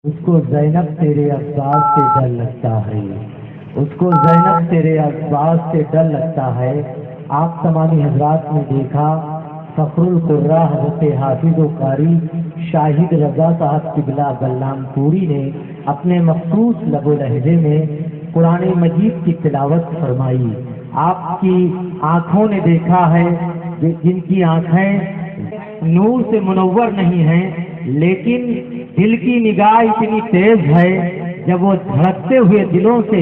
اس کو زینب تیرے الفاظ سے ڈر لگتا ہے، اس کو زینب تیرے الفاظ سے ڈر لگتا ہے۔ آپ تمامی حضرات نے دیکھا فخر القرا حضرت حافظ و قاری شاہد رضا صاحب قبلہ بلرام پوری نے اپنے مخصوص لب و لہجے میں قرآن مجید کی تلاوت فرمائی۔ آپ کی آنکھوں نے دیکھا ہے جن کی آنکھیں نور سے منور نہیں ہیں، لیکن دل کی نگاہ اتنی تیز ہے، جب وہ دھڑکتے ہوئے دلوں سے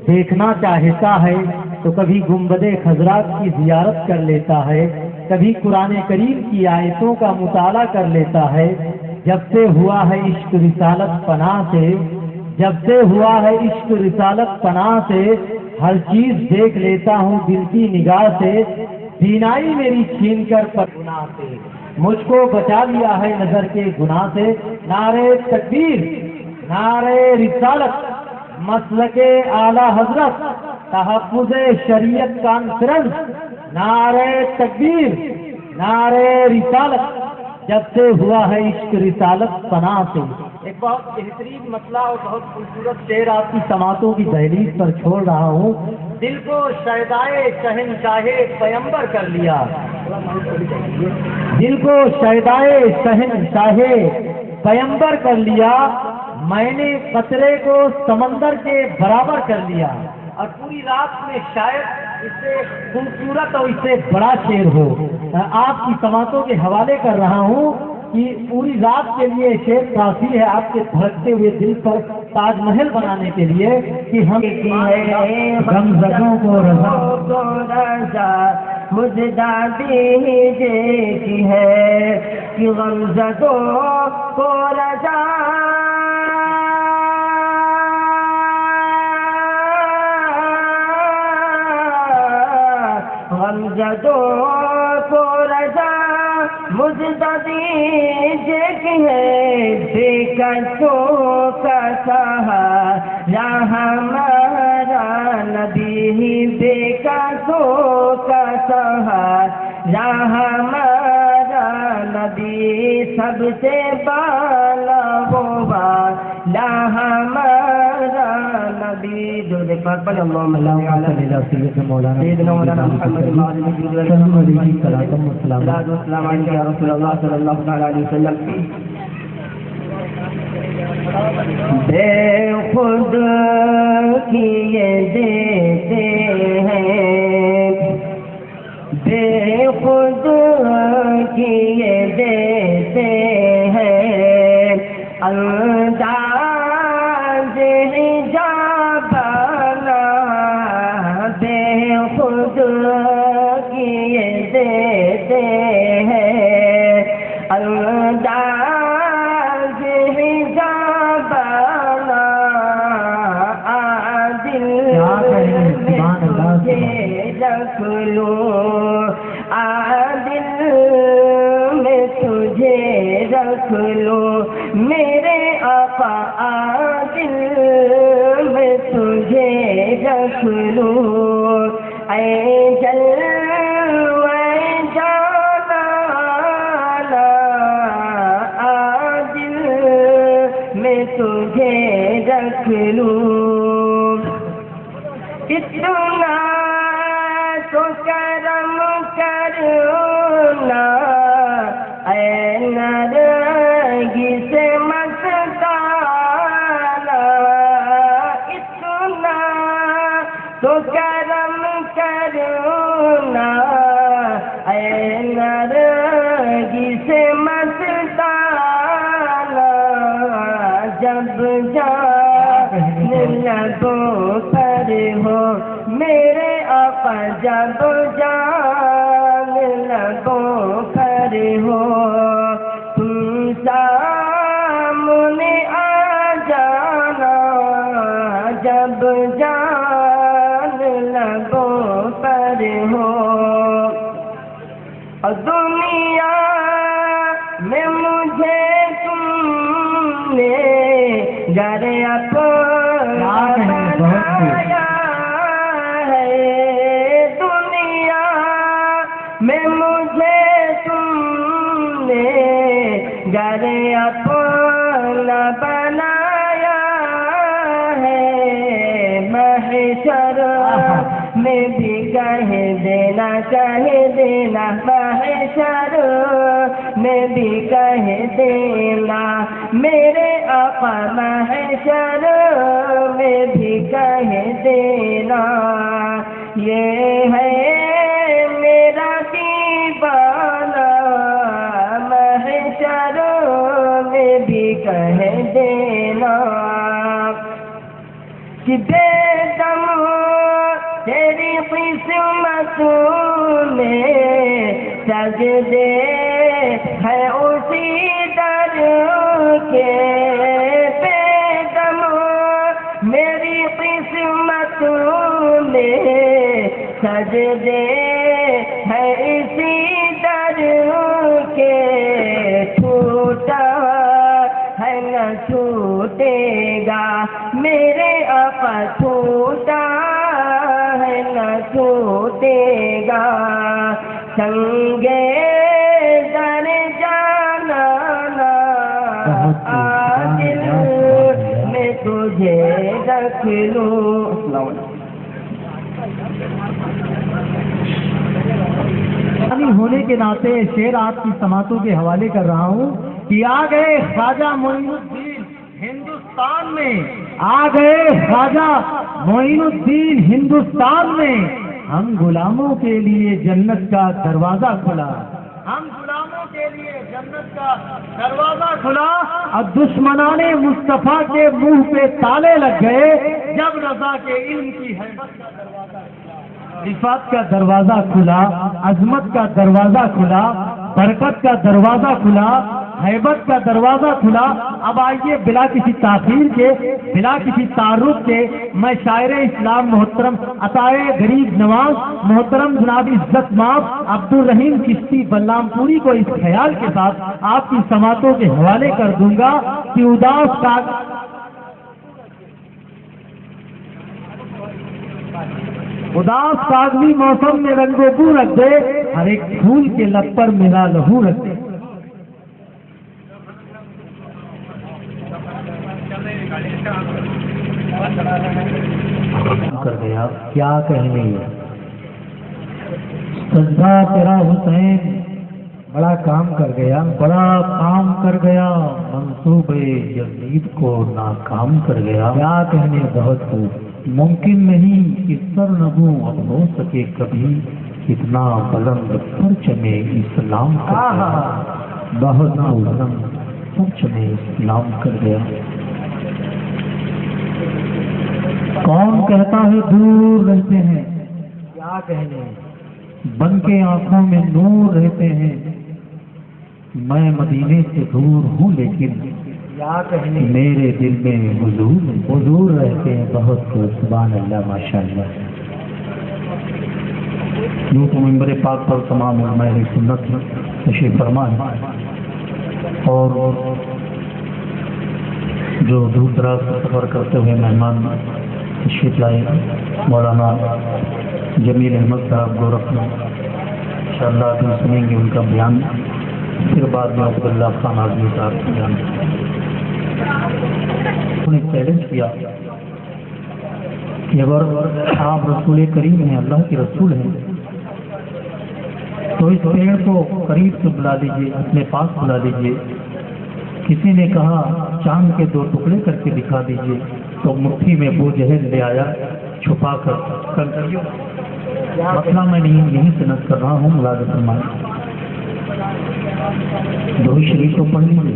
دیکھنا چاہتا ہے تو کبھی گنبد خضرا کی زیارت کر لیتا ہے، کبھی قرآن کریم کی آیتوں کا مطالعہ کر لیتا ہے۔ جب سے ہوا ہے عشق رسالت پناہ سے، جب سے ہوا ہے عشق رسالت پناہ سے، ہر چیز دیکھ لیتا ہوں دل کی نگاہ سے، بینائی میری چھین کر پر گناہ سے، مجھ کو بچا لیا ہے نظر کے گناہ سے۔ نعرہ تکبیر، نعرہ رسالت، مسلک اعلی حضرت، تحفظ شریعت کانفرنس، نعرہ تکبیر، نعرہ رسالت، جب سے ہوا ہے عشق رسالت پناہ سے۔ ایک بہت بہترین مسئلہ اور بہت خوبصورت شعر آپ کی سماعتوں کی دہلیز پر چھوڑ رہا ہوں۔ دل کو شیدائے شہنشاہ پیمبر کر لیا، دل کو شیدائے شہنشاہ پیمبر کر لیا، میں نے قطرے کو سمندر کے برابر کر لیا۔ اور پوری رات میں شاید اس سے خوبصورت اور اس سے بڑا شعر ہو۔ آپ کی سماعتوں کے حوالے کر رہا ہوں کہ پوری رات کے لیے شعر کافی ہے آپ کے دھڑکتے ہوئے دل پر تاج محل بنانے کے لیے کہ ہم غمزدوں کو رضا مجھے دادی دیتی ہے کہ غمزدوں کو رضا غمزدوں کو رضا مجھے دیجیے کہ ہے بے کسوں کا سہارا ہمارا نبی، بے کسوں کا سہارا ہمارا نبی، سب سے بالا وہ والا ہمارا نبی۔ درود پاک پڑھ اللہم صل علی سیدنا مولانا محمد السلام علیکم یا رسول اللہ صلی اللہ علیہ وسلم۔ بے خود کیے دیتے ہیں، بے خود کیے دیتے ہیں، انداز حجاب بے خود کیے دیتے ہیں، انداز حجاب عادل میں رکھ لوں، عادل میں تجھے رکھ لوں، میرے آقا عادل میں تجھے رکھ لوں، اے جلوہ جانا عادل میں تجھے رکھ لوں، اتنا تو کرم کرنا اے نرگس مستانہ، اتنا تو کرم کرنا اے نرگس مستانہ، جب جان لبوں پر ہو میرے آقا، جب جان لبوں پر ہو تم سامنے آ جانا، جب جان لبوں پر ہو، اور دنیا میں مجھے تم نے گھر اپنا بنایا ہے، دنیا میں مجھے تم نے گھر اپنا بنایا میں بھی کہہ دینا محشر میں بھی کہہ دینا میرے آقا محشر میں بھی کہہ دینا یہ ہے میرا دیوانہ محشر میں بھی کہہ دینا کہ بے دم تیری قسمت میں سجدے ہے اسی در کے بے دم میری قسمت میں سجدے ہے اسی در کے چھوٹا ہے نہ چھوٹے گا میرے آقا چھوٹا ہے نہ چھوٹے گا سنگے در جانا آدل میں تجھے رکھ لوں. ہونے کے ناطے شعر آپ کی سماعتوں کے حوالے کر رہا ہوں کہ آ گئے خواجہ معین الدین ہندوستان میں، آ گئے خواجہ معین الدین ہندوستان میں، ہم غلاموں کے لیے جنت کا دروازہ کھلا، ہم غلاموں کے لیے جنت کا دروازہ کھلا، اب دشمنان مصطفیٰ کے منہ پہ تالے لگ گئے جب رضا کے علم کی حیبت کا دروازہ کھلا، رفعت کا دروازہ کھلا، عظمت کا دروازہ کھلا، برکت کا دروازہ کھلا، حیبت کا دروازہ کھلا. اب آئیے بلا کسی تاخیر کے، بلا کسی تعارف کے، میں شاعر اسلام محترم عطائے غریب نواز محترم جناب عزت مآب عبدالرحیم چشتی بلرام پوری کو اس خیال کے ساتھ آپ کی سماعتوں کے حوالے کر دوں گا کہ اداس کاغذی موسم میں رنگ و بو رکھ دے، ہر ایک پھول کے لب پر میرا لہو رکھ دے. کر گیا کیا کہنے، سجدہ تیرا حسین بڑا کام کر گیا، بڑا کام کر گیا، منصوبے یزید کو ناکام کر گیا. کیا کہنے، بہت خوب. ممکن نہیں کہ سر نگوں اب ہو سکے کبھی اتنا بلند پرچم اسلام کر گیا، بہت بلند پرچم اسلام کر گیا. کون کہتا ہے دور رہتے ہیں، کیا کہنے، بن کے آنکھوں میں نور رہتے ہیں، میں مدینے سے دور ہوں لیکن کیا کہنے میرے دل میں حضور رہتے ہیں. بہت خوب، سبحان اللہ، ماشاء اللہ. یوں تو منبر پاک پر تمام علماء سنت تشریف فرما ہے اور جو دور دراز کا سفر کرتے ہوئے مہمان تشریف لائے مولانا جمیل احمد صاحب گورکھپور، انشاءاللہ ابھی سنیں گے ان کا بیان، پھر بعد میں عبداللہ خان اعظمی صاحب کا بیان. انہوں نے چیلنج کیا کہ اگر آپ رسول کریم ہیں، اللہ کے رسول ہیں، تو اس پیڑ کو قریب سے بلا لیجیے، اپنے پاس بلا لیجیے. کسی نے کہا چاند کے 2 ٹکڑے کر کے دکھا دیجیے، تو مٹھی میں ابو جہل لے آیا چھپا کر. مسئلہ میں نہیں یہیں سے نقل کر رہا ہوں، ملازم فرمائیں. درود شریف کو پڑھ لیجیے.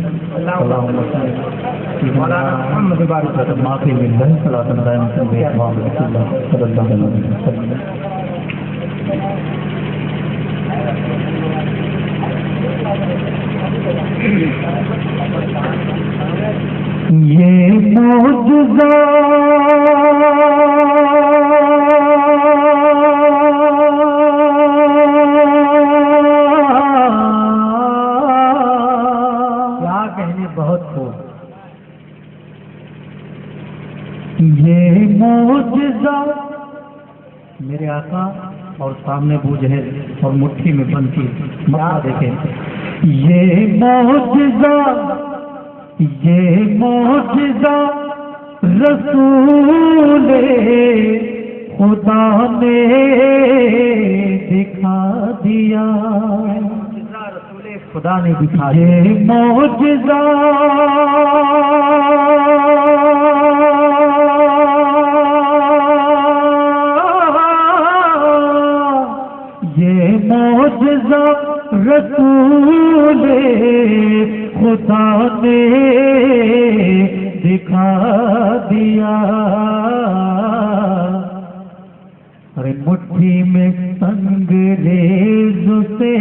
اللہم معافی مل رہی صلاۃ اللہ صلی اللہ علیہ وسلم. یہ معجزہ کیا کہنے، بہت خوب. یہ معجزہ میرے آقا اور سامنے ابو جہل اور مٹھی میں بند کی مسئلہ دیکھیں. یہ معجزہ رسول خدا نے دکھا دیا، خدا نے دکھا یہ معجزہ معجزہ رسول خدا نے دکھا دیا، ارے مٹھی میں سنگریز سے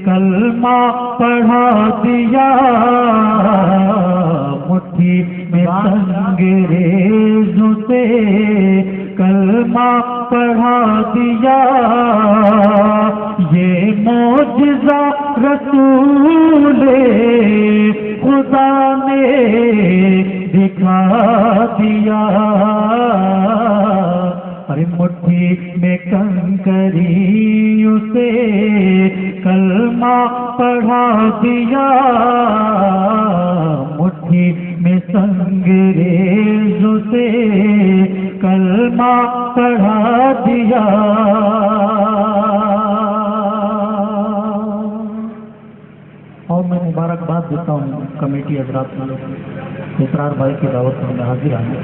کلمہ پڑھا دیا، مٹھی میں سنگریز سے کلمہ پڑھا دیا، یہ معجزہ رسول خدا نے دکھا دیا، ارے مٹھی میں کنکری اسے کلمہ پڑھا دیا، مٹھی میں سنگریز سے کلمہ پڑھا دیا۔ اور میں مبارکباد دیتا ہوں کمیٹی حضرات کو، اسرار بھائی کی دعوت پر میں حاضر آئے،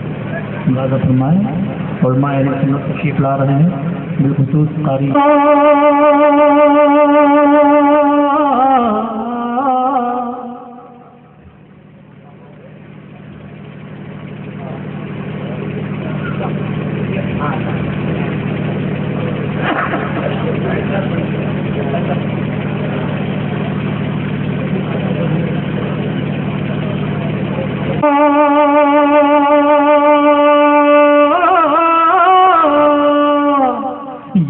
اندازہ فرمائیں علماء اہل سنت تشریف لا رہے ہیں، بالخصوص قاری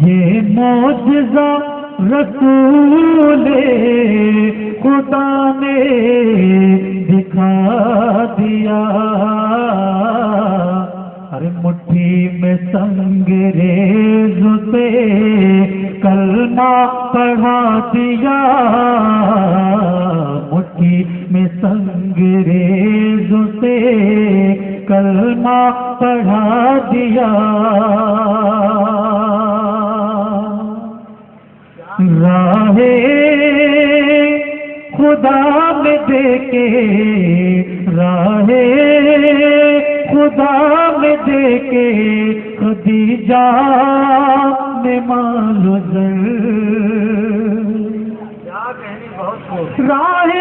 یہ معجزہ رسول خدا نے دکھا دیا، ارے مٹھی میں سنگریز سے کلمہ پڑھا دیا، مٹھی میں سنگریز سے کلمہ پڑھا دیا، راہ خدا میں دیکھے، راہ خدا میں دیکھے خدیجہ نے مال و زر، راہ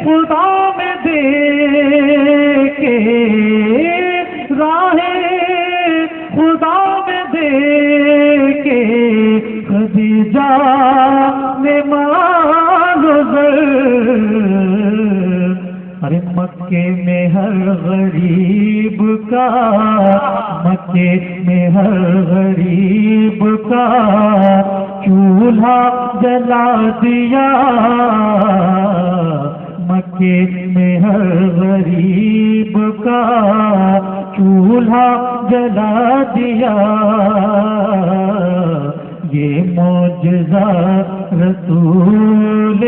خدا میں دیکھے، راہ خدا میں دیکھے خدیجہ نے مال و زر، ارے مکے میں ہر غریب کا، مکے میں ہر غریب کا چولہا جلا دیا، مکے میں ہر غریب کا چولہا جلا دیا، یہ معجزہ رسول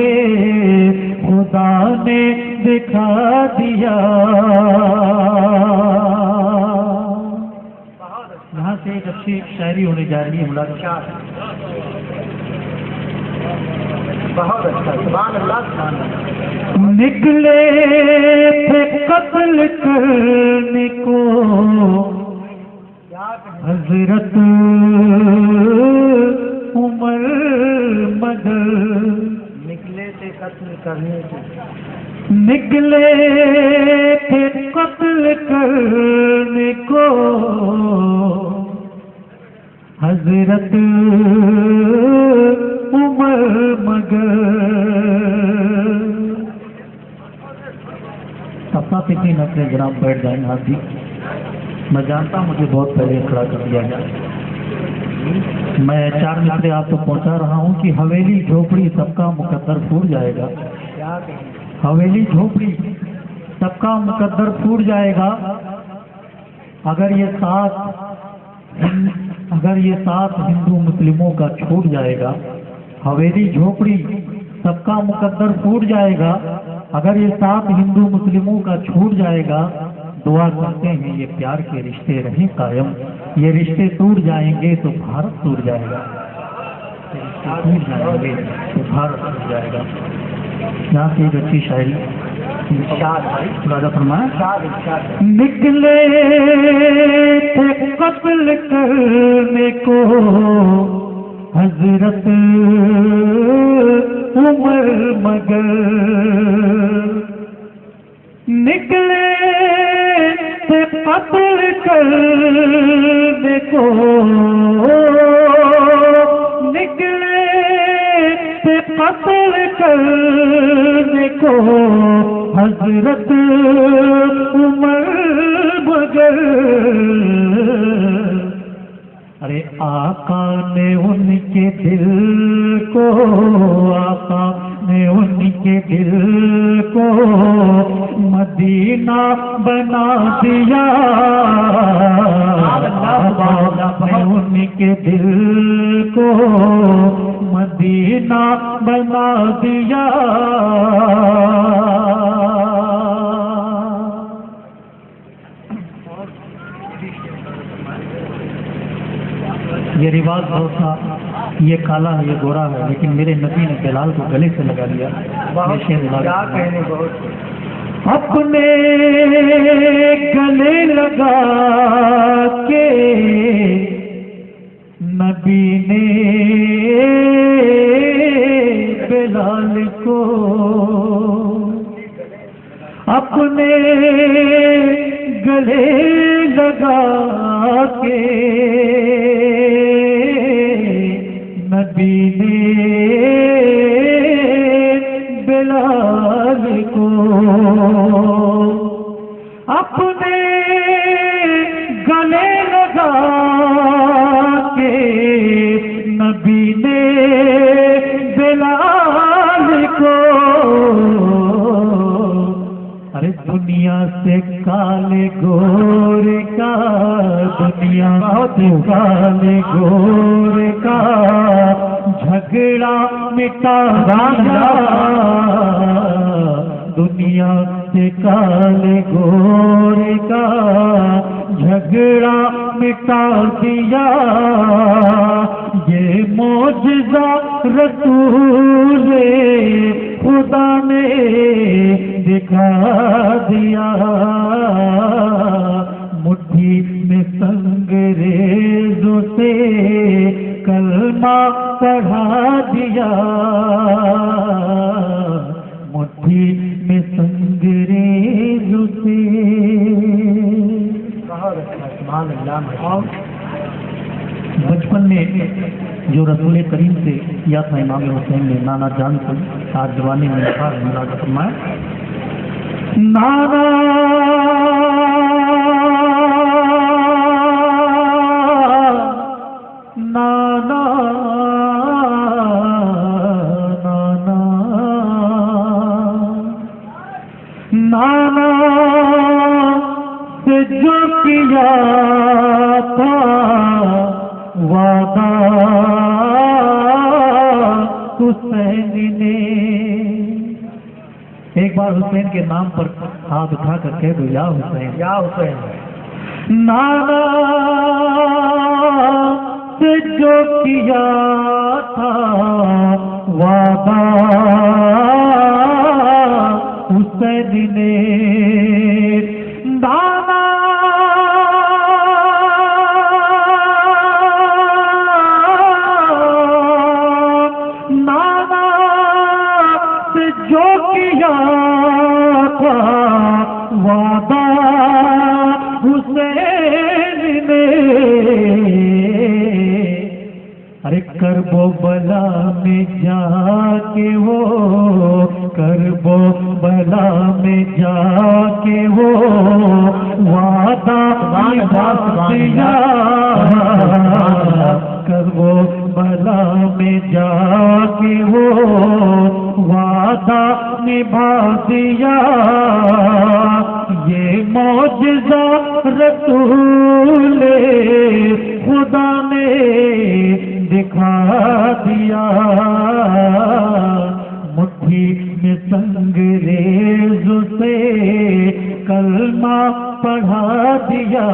خدا نے دکھا دیا۔ یہاں سے ایک اچھی شاعری ہونے جا رہی ہے، ملاقات بہت اچھا، سبحان اللہ سبحان اللہ۔ نکلے تھے قتل کرنے کو حضرت عمر مگر، نکلے تھے قتل کرنے کو، نکلے تھے قتل کرنے کو حضرت عمر مگر، سب اتنی نقلیں جناب بیٹھ جائیں آپ بھی، میں جانتا ہوں مجھے بہت پہلے کھڑا کر دیا گیا، میں 4 نقلیں آپ کو پہنچا رہا ہوں کہ حویلی جھوپڑی سب کا مقدر پھوٹ جائے گا، حویلی جھوپڑی سب کا مقدر پھوٹ جائے گا، اگر یہ ساتھ ہندو مسلموں کا چھوٹ جائے گا، حویلی جھوپڑی سب کا مقدر پھوٹ جائے گا، اگر یہ ساتھ ہندو مسلموں کا چھوٹ جائے گا، دعا کرتے ہیں یہ پیار کے رشتے رہیں قائم. یہ رشتے ٹوٹ جائیں گے تو بھارت ٹوٹ جائے گا. یہ رشتے ٹوٹ جائیں گے تو بھارت ٹوٹ جائے گا. یہاں سے ایک اچھی شاعری راجا فرمایا. نکلے تھے قتل کرنے کو حضرت عمر مگر نکلے تھے قتل کرنے کو نکلے تھے قتل کرنے کو حضرت عمر مگر ارے آقا نے ان کے دل کو آقا نے ان کے دل کو مدینہ بنا دیا. آقا نے ان کے دل کو مدینہ بنا دیا. یہ رواج بہت تھا، یہ کالا ہے یہ گورا ہے، لیکن میرے نبی نے بلال کو گلے سے لگا لیا. اپنے گلے لگا کے نبی نے بلال کو اپنے گلے لگا کے نبی نے بلال کو اپنے گلے لگا کے نبی نے بلال کو ارے دنیا سے کالے گورے کا دنیا سے کالے گورے کا جھگڑا مٹا دیا. دنیا سے کالے گورے کا جھگڑا مٹا دیا. یہ معجزہ رسول خدا نے دکھا دیا. مٹھی میں سنگریزوں سے کلمہ پڑھا دیا. مٹھی میں سنگریزوں سے بچپن میں جو رسول کریم سے کیا تھا امام حسین نے نانا جان سے، آج جوانی میں لکھا ہے. ملا فرمایا نانا نانا نانا سے جو کیا تھا وعدہ حسین نے. ایک بار حسین کے نام پر ہاتھ اٹھا کر کہہ دو یا حسین یا حسین. نانا سے جو کیا تھا وعدہ حسین نے. نانا نانا سے جو کیا تھا وعدہ حسین نے. ارے کرب و بلا میں جا کے وہ کرب و بلا میں جا کے وہ وعدہ نبھا دیا. کرب و بلا میں جا کے وہ وعدہ نبھا دیا. یہ معجزہ رسول خدا نے دکھا دیا. مٹھی میں سنگریزوں سے کلمہ پڑھا دیا،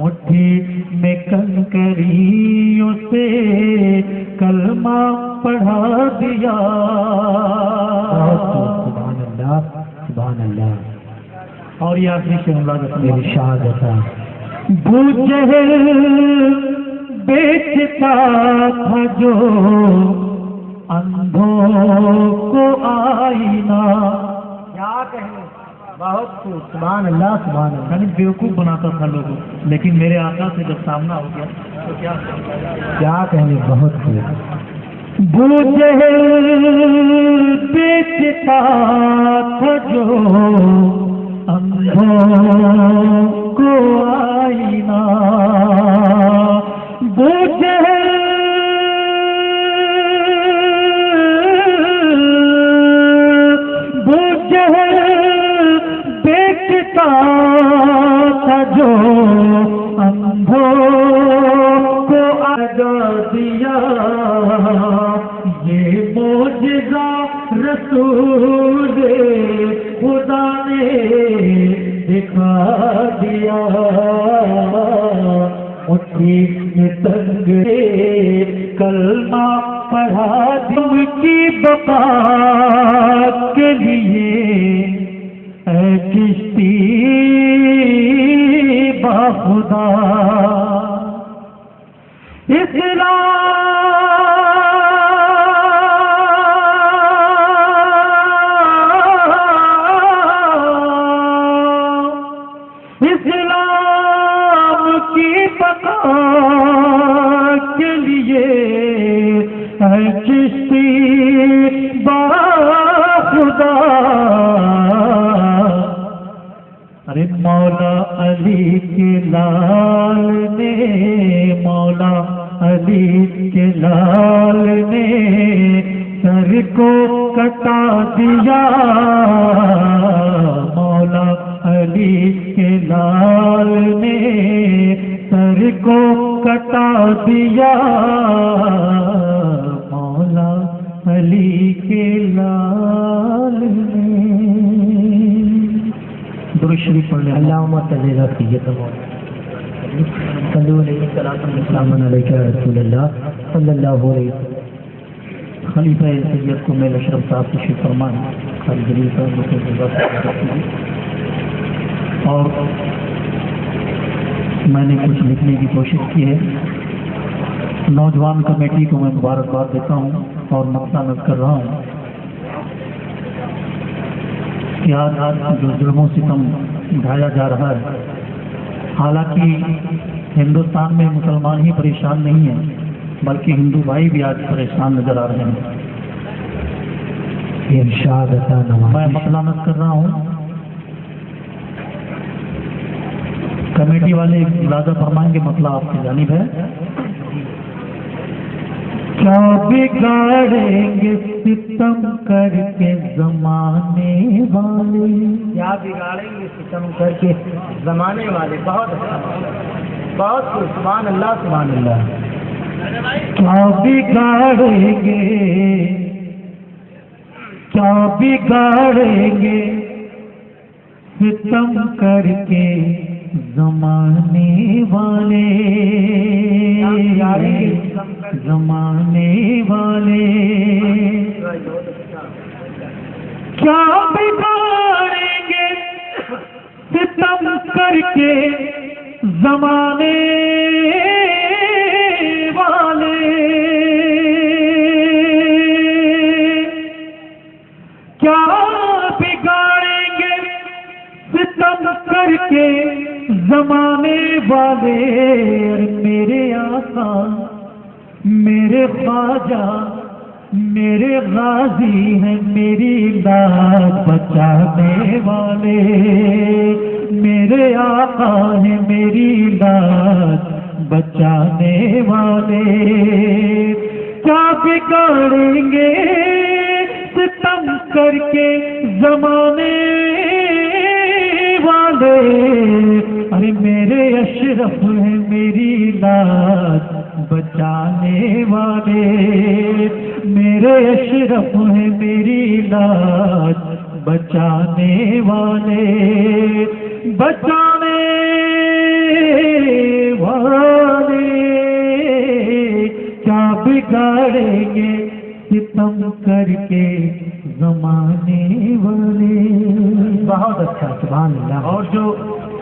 مٹھی میں کنکریوں سے کلمہ پڑھا دیا۔ سبحان اللہ سبحان اللہ۔ اور یہ آخری سے ارشاد تھا، ابو جہل بیچتا تھا جو اندھوں کو آئینہ، کیا کہنے، بہت خوب، سبحان اللہ سبحان اللہ۔ یعنی بیوقوف بناتا تھا لوگوں، لیکن میرے آقا سے جب سامنا ہو گیا تو کیا کہنے، بہت خوب۔ ابو جہل بیچتا تھا جو اندھوں کو آئینہ، ابو جہل بیچتا تھا جو اندھوں کو آگا دیا، یہ معجزہ رسول خدا نے دکھا دیا، مٹھی میں تنگ کلمہ پڑھا دیا، کی بقا کے لیے اے کشتی باخدا، اسلام کی بقا کے لیے اے کشتی باخدا، ارے مولا علی کے لال نے، مولا علی کے لال نے سر کو کٹا دیا، مولا علی کے لال نے سر کو کٹا دیا، مولا علی کے لال نے۔ درود شریف پڑھ لیں۔ اللہم صلی علی سیدنا صلو علیہ السلام علیکہ یا رسول اللہ صلی اللہ علیہ وسلم۔ خلیفہ سید کو میل اشرف صاحب تشریف فرمائیں، خالد جلیل صاحب اور میں نے کچھ لکھنے کی کوشش کی ہے۔ نوجوان کمیٹی کو میں مبارکباد دیتا ہوں اور مقصد کر رہا ہوں کہ آج جو ظلم و ستم ڈھایا جا رہا ہے، حالانکہ ہندوستان میں مسلمان ہی پریشان نہیں ہیں بلکہ ہندو بھائی بھی آج پریشان نظر آ رہے ہیں۔ ارشاد عطا نواز، میں مسئلہ کر رہا ہوں، کمیٹی والے اجازہ فرمائیں گے، مسئلہ آپ کی جانب ہے۔ کیا بگاڑیں گے ستم کر کے زمانے والے، کیا بگاڑیں گے ستم کر کے زمانے والے، بہت اچھا، بہت خوب، سبحان اللہ سبحان اللہ۔ کیا بگاڑیں گے، کیا بگاڑیں گے ستم کر کے زمانے والے، زمانے والے کیا بگاڑیں گے ستم کر کے زمانے والے، کیا بگاڑیں گے ستم کر کے زمانے والے، میرے آقا میرے خواجہ میرے غازی ہیں، میری لاج بچانے والے، میرے آقا ہیں میری لاج بچانے والے، کیا بگاڑیں گے ستم کر کے زمانے والے، ارے میرے اشرف ہیں میری لاج بچانے والے، میرے اشرف ہیں میری لاج بچانے والے بچانے والے کیا بگاڑیں گے ستم کر کے زمانے والے. بہت اچھا، سبحان اللہ. اور جو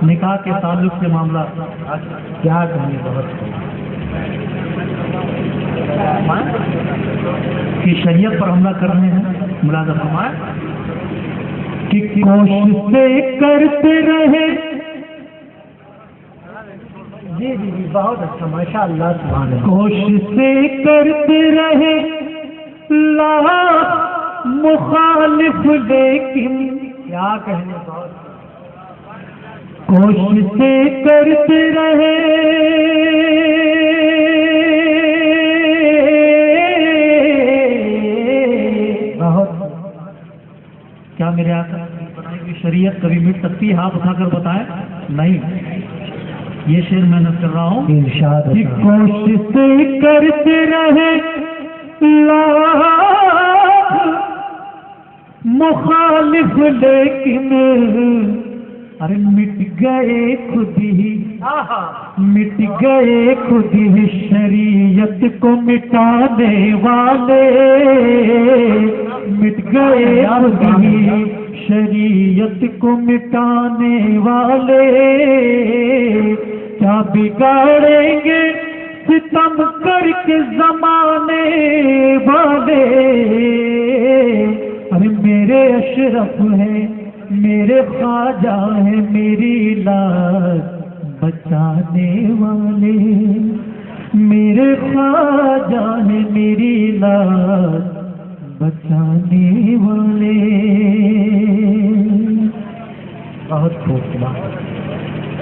نکاح کے تعلق سے معاملہ کیا کہیں، بہت کی شریعت پر حملہ کر رہے ہیں. ملازم فرمائے کہ کوشش سے کرتے رہے. جی جی جی، بہت اچھا، ماشاء اللہ، سبحان اللہ. کوشش سے کرتے رہے لاکھ مخالف لیکن کیا کہنے، بہت کوشش سے کرتے رہے بہت. کیا میرے آقا کی بنائی ہوئی شریعت کبھی مٹ سکتی ہے؟ ہاتھ اٹھا کر بتائیں. نہیں، یہ شعر میں نقل کر رہا ہوں. ارشاد کہ کوشش سے کرتے رہے لاکھ مخالف لیکن ارے مٹ گئے خود ہی، مٹ گئے خود ہی شریعت کو مٹانے والے. مٹ گئے خود ہی شریعت کو مٹانے والے. کیا بگاڑیں گے ستم کر کے زمانے والے. ارے میرے اشرف ہیں، میرے خواجہ ہیں، میری لاج بچانے والے. میرے خواجہ ہیں، میری لاج بچانے والے. بہت خوبصورت.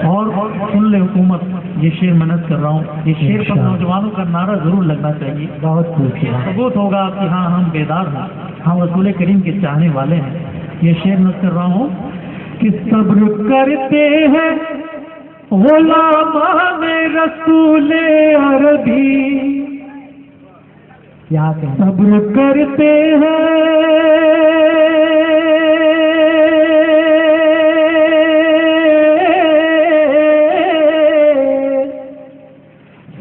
اور سن لے حکومت، یہ شعر محنت کر رہا ہوں. یہ شعر پر نوجوانوں کا نعرہ ضرور لگنا چاہیے. بہت خوبصورت. ثبوت ہوگا کہ ہاں ہم بیدار ہیں، ہم رسول کریم کے چاہنے والے ہیں. یہ شعر نقل کر رہا ہوں کہ صبر کرتے ہیں غلامان رسول عربی. کیا کہیں، صبر کرتے ہیں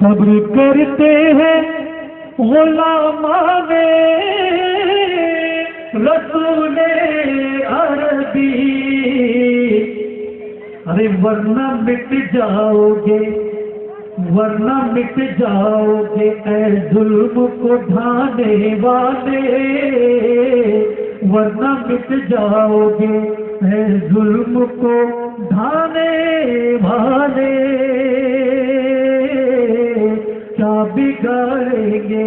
صبر کرتے ہیں غلامان رسول عربی. ارے ورنہ مٹ جاؤ گے، ورنہ مٹ جاؤ گے اے ظلم کو ڈھانے والے. ورنہ مٹ جاؤ گے اے ظلم کو ڈھانے والے. کیا بگاڑیں گے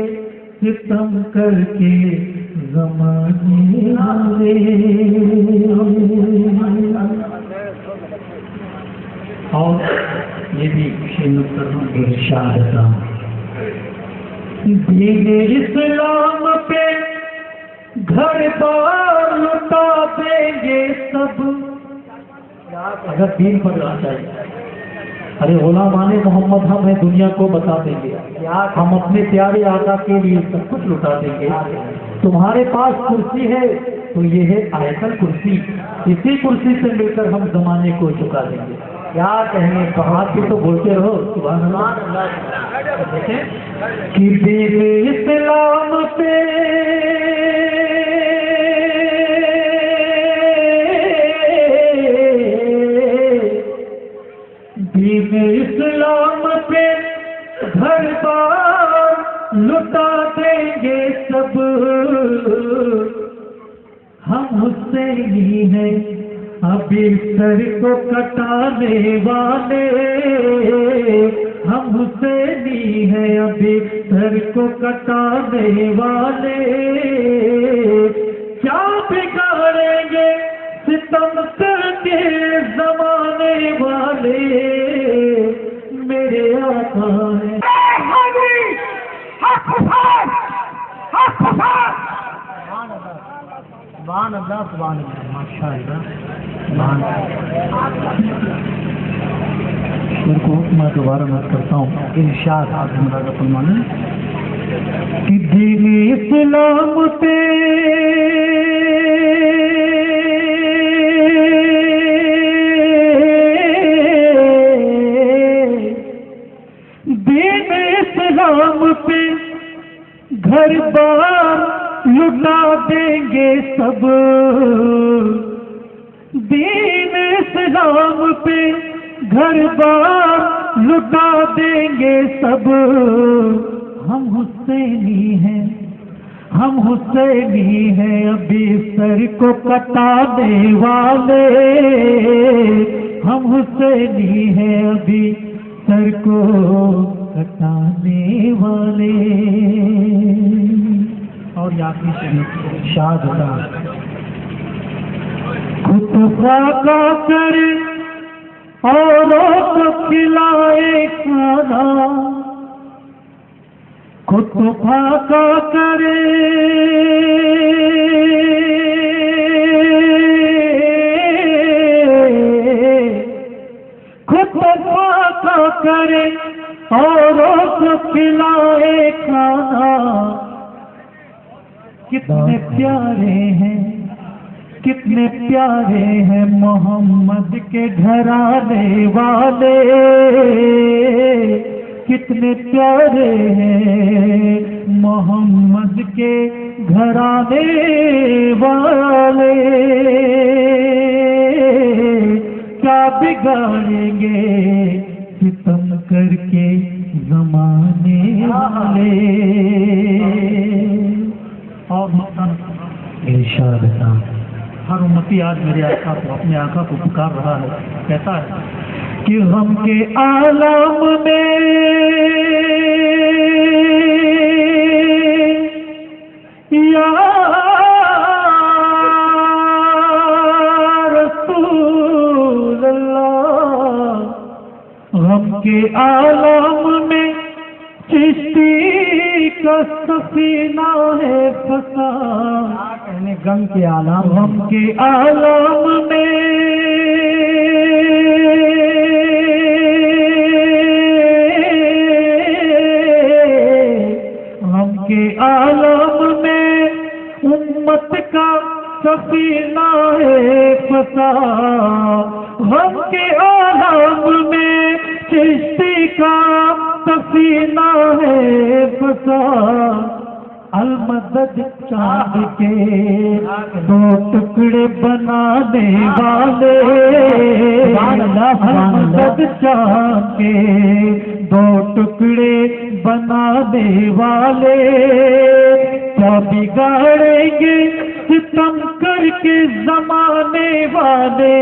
ستم کر کے زمانے والے. اور یہ بھی ارشاد تھا، دین اسلام پہ گھر بار لٹا دیں گے سب. اگر دین پر آ جائے، ارے غلامان محمد ہم ہیں، دنیا کو بتا دیں گے. ہم اپنے پیارے آقا کے لیے سب کچھ لٹا دیں گے. تمہارے پاس کرسی ہے تو یہ ہے آیتل کرسی، اسی کرسی سے مل کر ہم زمانے کو چکا دیں گے. کیا کہیں، بات بھی تو بولتے رہو. سبحان اللہ. کہ دین اسلام پہ دین اسلام پہ گھر بار لٹا دیں گے سب. ہم حسینی ہیں ابھی سر کو کٹانے والے. ہم حسینی ہیں ابھی سر کو کٹانے والے. کیا بگاڑیں گے ستم کر کے زمانے والے. میرے آقا ہیں سبحان اللہ، سبحان اللہ، ماشاء اللہ. میرے کو میں دوبارہ مت کرتا ہوں. ارشاد مراجعہ فرمانا کہ دین اسلام پہ دین اسلام پہ گھر بار لٹا دیں گے سب، دین اسلام پہ گھر بار لٹا دیں گے سب، ہم حسینی ہیں، ہم حسینی ہیں، ابھی سر کو کٹانے والے، ہم حسینی ہیں، ابھی سر کو کٹانے والے۔ اور یاقی شریف شاد تھا خود خاکا کرے اوروں کو کھلائے کھانا، خود خاکا کرے خود خاکا کرے اوروں کو کھلائے کھانا، کتنے پیارے ہیں، کتنے پیارے ہیں محمد کے گھرانے والے، کتنے پیارے ہیں محمد کے گھرانے والے، کیا بگاڑیں گے ستم کر کے زمانے والے۔ اور ارشاد تھا ہر امتی آج میرے آقا کو، اپنے آقا کو پکار رہا ہے، کہتا ہے کہ غم کے عالم میں یا رسول اللہ، غم کے عالم میں چشتی کا سفینہ ہے پھنسا، غم کے عالم، غم کے عالم میں غم کے عالم میں امت کا سفینہ ہے پھنسا، غم کے عالم میں چشتی کا سفینہ ہے پھنسا، المدد چاند کے دو ٹکڑے بنانے والے، المدد چاند کے دو ٹکڑے بنانے والے، کیا بگاڑیں گے ستم کر کے زمانے والے،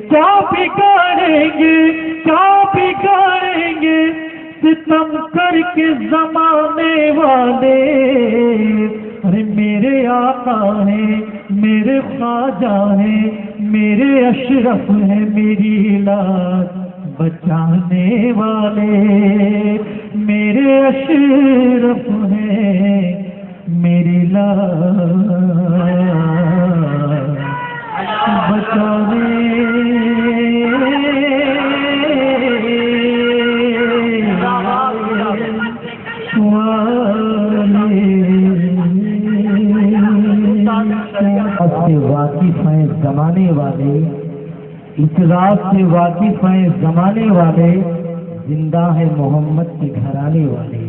کیا بگاڑیں گے، کیا بگاڑیں گے ستم کر کے زمانے والے۔ ارے میرے آقا ہیں، میرے خواجہ ہیں، میرے اشرف ہیں، میری لاج بچانے والے، میرے اشرف ہیں، میری لاج بچانے سے واقف ہیں زمانے والے، اس راز سے واقف ہیں زمانے والے، زندہ ہے محمد کے گھرانے والے،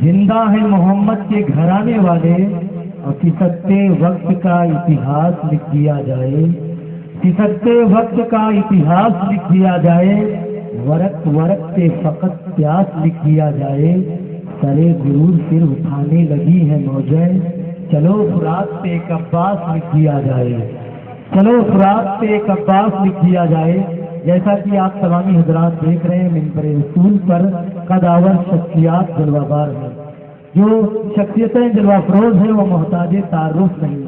زندہ ہے محمد کے گھرانے والے، اور سکتے وقت کا اتہاس لکھ دیا جائے، سکتے وقت کا اتہاس لکھ دیا جائے، ورق ورق سے فقط پیاس لکھ دیا جائے، سرے غرور پھر اٹھانے لگی ہے موجیں، چلو فرات پہ ایک عباس لکھ دیا جائے، چلو فرات پہ ایک عباس لکھ دیا جائے۔ جیسا کہ آپ تمامی حضرات دیکھ رہے ہیں، منبر رسول پر قداور شخصیات جلوہ بار ہیں، جو شخصیتیں جلوہ فروز ہیں وہ محتاج تعارف نہیں۔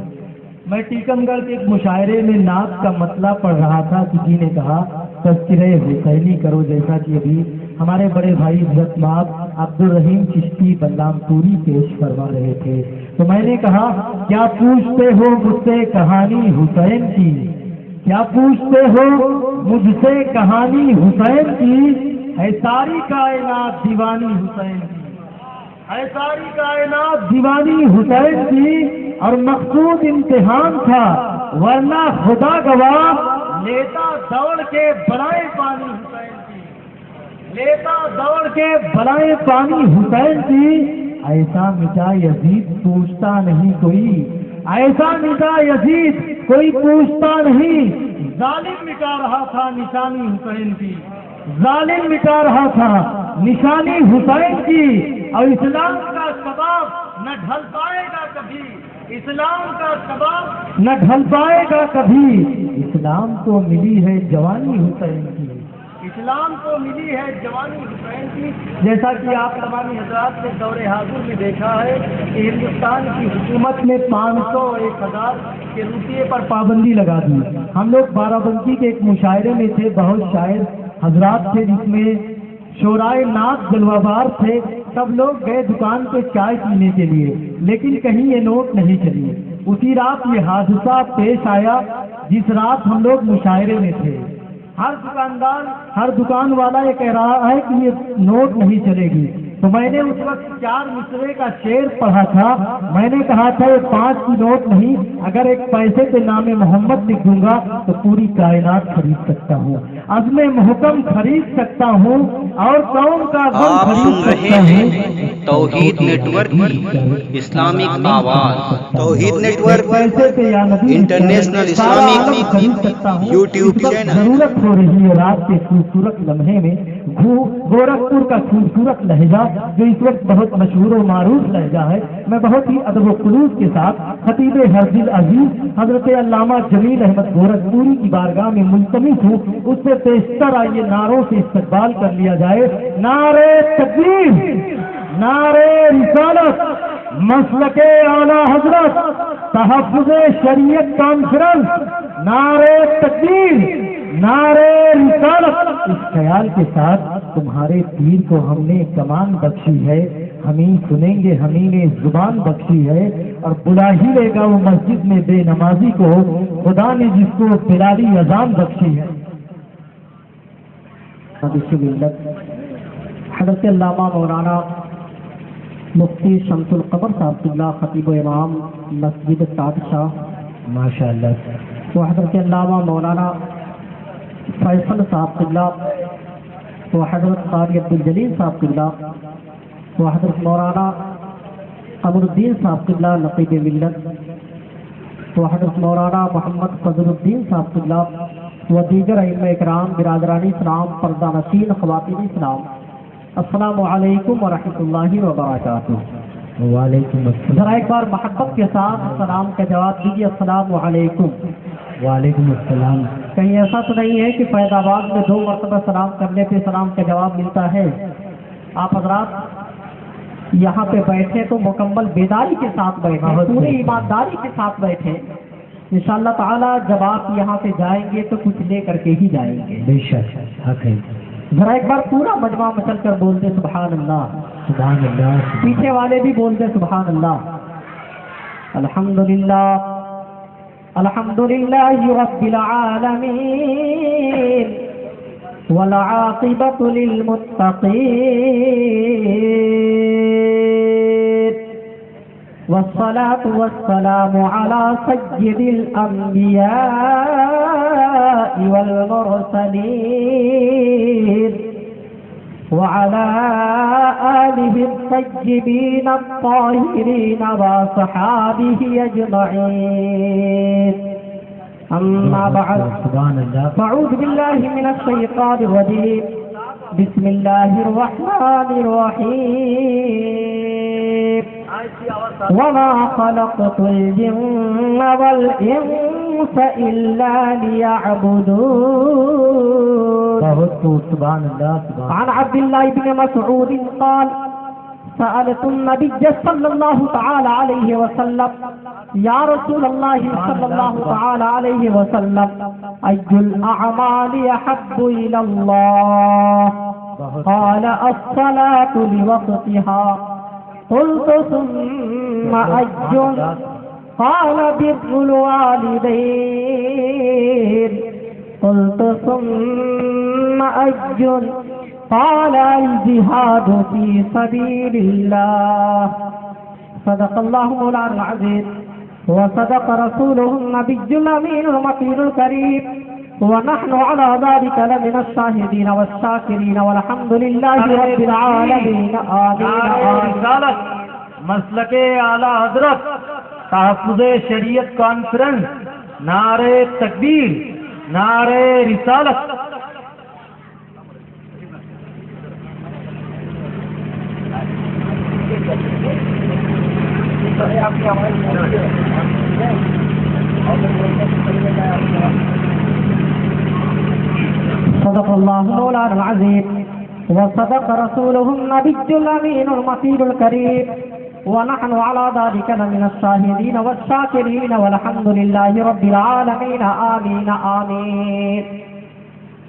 میں ٹیکم گڑھ کے ایک مشاعرے میں نعت کا مطلع پڑھ رہا تھا، کسی نے کہا تذکرہ حسینی کرو، جیسا کہ ابھی ہمارے بڑے بھائی عزت مآب عبدالرحیم چشتی بلرام پوری پیش فرما رہے تھے، تو میں نے کہا کیا پوچھتے ہو مجھ سے کہانی حسین کی، کیا پوچھتے ہو مجھ سے کہانی حسین کی، ہے ساری کائنات دیوانی حسین کی، اے ساری کائنات دیوانی حسین کی اور مقصود امتحان تھا، ورنہ خدا گواہ لیتا دوڑ کے بلائے پانی حسین کی، لیتا دوڑ کے بلائے پانی حسین کی۔ ایسا مٹا یزید پوچھتا نہیں کوئی، ایسا مٹا یزید کوئی پوچھتا نہیں، ظالم مٹا رہا تھا نشانی حسین کی، ظالم مٹا رہا تھا نشانی حسین کی۔ اور اسلام کا شباب نہ ڈھل پائے گا کبھی، اسلام کا شباب نہ ڈھل پائے گا کبھی۔ اسلام کو ملی ہے جوانی حسین کی، اسلام کو ملی ہے جوانی حسین کی۔ جیسا کہ آپ تمام حضرات نے دور حاضر میں دیکھا ہے کہ ہندوستان کی حکومت نے 500 اور 1000 کے روپیے پر پابندی لگا دی۔ ہم لوگ بارہ بنکی کے ایک مشاعرے میں تھے، بہت شاعر حضرات تھے جس میں شورائے نعت جلوہ بار تھے، سب لوگ گئے دکان پہ چائے پینے کے لیے، لیکن کہیں یہ نوٹ نہیں چلی۔ اسی رات یہ حادثہ پیش آیا جس رات ہم لوگ مشاعرے میں تھے۔ ہر دکاندار، ہر دکان والا یہ کہہ رہا ہے کہ یہ نوٹ نہیں چلے گی، تو میں نے اس وقت 4 مصرے کا شعر پڑھا تھا۔ میں نے کہا تھا یہ 5 کی نوٹ نہیں، اگر ایک پیسے پہ نام محمد لکھ دوں گا تو پوری کائنات خرید سکتا ہوں، عزم محکم خرید سکتا ہوں، اور قوم کا غم آپ خرید سن رہے سکتا ہوں۔ ہیں توحید نیٹ ورک کی اسلامک آواز، توحید نیٹ ورک پیسے پہ یا نبی انٹرنیشنل سارا عالم اسلامک خرید سکتا ہوں۔ یوٹیوب اس وقت چینل۔ ضرورت ہو رہی ہے رات کے خوبصورت لمحے میں گورکھپور کا خوبصورت لہجہ جو اس وقت بہت مشہور و معروف لہجہ ہے، میں بہت ہی ادب و خلوص کے ساتھ خطیب حرز عزیز حضرت علامہ جمیل احمد گورکھپوری کی بارگاہ میں ملتمس ہوں، اس سے پیشتر آئیے نعروں سے استقبال کر لیا جائے۔ نعرے تکبیر، نعرے رسالت، مسلک اعلی حضرت، تحفظ شریعت کانفرنس، نعرے تکبیر، نعرے رسالت۔ اس خیال کے ساتھ تمہارے پیر کو ہم نے کمان بخشی ہے، ہم ہی سنیں گے، ہم ہی نے زبان بخشی ہے، اور بلا ہی لے گا وہ مسجد میں بے نمازی کو، خدا نے جس کو بلالی اذان بخشی ہے۔ حضرت علامہ مولانا مفتی شمس القمر صاحب قبلہ خطیب و امام مسجد سعد شاہ ماشاء اللہ، وہ حضرت علامہ مولانا فیصل صاحب قبلہ، وہ حضرت قاری عبدالجلیل صاحب قبلہ، وہ حضرت مولانا قمر الدین صاحب قبلہ نقیب ملت، وہ حضرت مولانا محمد فضل الدین صاحب قبلہ، وہ دیگر ائمہ اکرام، برادران اسلام، پردہ نشین خواتین اسلام، السلام علیکم ورحمۃ اللہ وبرکاتہ۔ وعلیکم السلام۔ ذرا ایک بار محبت کے ساتھ السلام کا جواب دیجیے، السلام علیکم۔ وعلیکم السلام۔ کہیں ایسا تو نہیں ہے کہ فیض آباد میں 2 مرتبہ سلام کرنے پہ سلام کا جواب ملتا ہے؟ آپ حضرات یہاں پہ بیٹھے تو مکمل بیداری کے ساتھ بیٹھے، پوری ایمانداری کے ساتھ بیٹھے، انشاءاللہ تعالی جب آپ یہاں سے جائیں گے تو کچھ لے کر کے ہی جائیں گے۔ بے شک حق ہے۔ ذرا ایک بار پورا مجمع مچل کر بولتے سبحان اللہ، سبحان اللہ، پیچھے والے بھی بولتے سبحان اللہ۔ الحمدللہ، الحمدللہ رب العالمین، والعاقبۃ للمتقین، والصلاة والسلام على سید الانبیاء والمرسلین، وعلى آلہ الطیبین الطاہرین وصحابہ اجمعین، اما بعد فاعوذ باللہ من الشیطان الرجیم، بسم اللہ الرحمن الرحیم، وما خلقت الجن والانس الا ليعبدون۔ سبحان اللہ۔ عن عبد الله بن مسعود قال سألت النبي صلى الله تعالى عليه وسلم يا رسول الله صلى الله تعالى عليه وسلم أي الأعمال أحب إلى الله؟ قال الصلاة لوقتها، قلت ثم أي؟ قال بر الوالدين، قلت ثم أي؟ قال الجهاد في سبيل الله صدق الله مولانا العظيم وصدق رسوله النبي الأمين المكين الكريم ونحن على ذلك لمن الشاهدين والشاكرين والحمد لله رب العالمين آمين رسالت مسلک اعلی حضرت تحفظ شریعت کانفرنس نعرہ تکبیر نعرہ رسالت صدق الله مولانا العظيم وصدق رسوله النبي الأمين المكين الكريم ونحن على ذلك لمن الشاهدين والشاكرين والحمد لله رب العالمين آمين آمين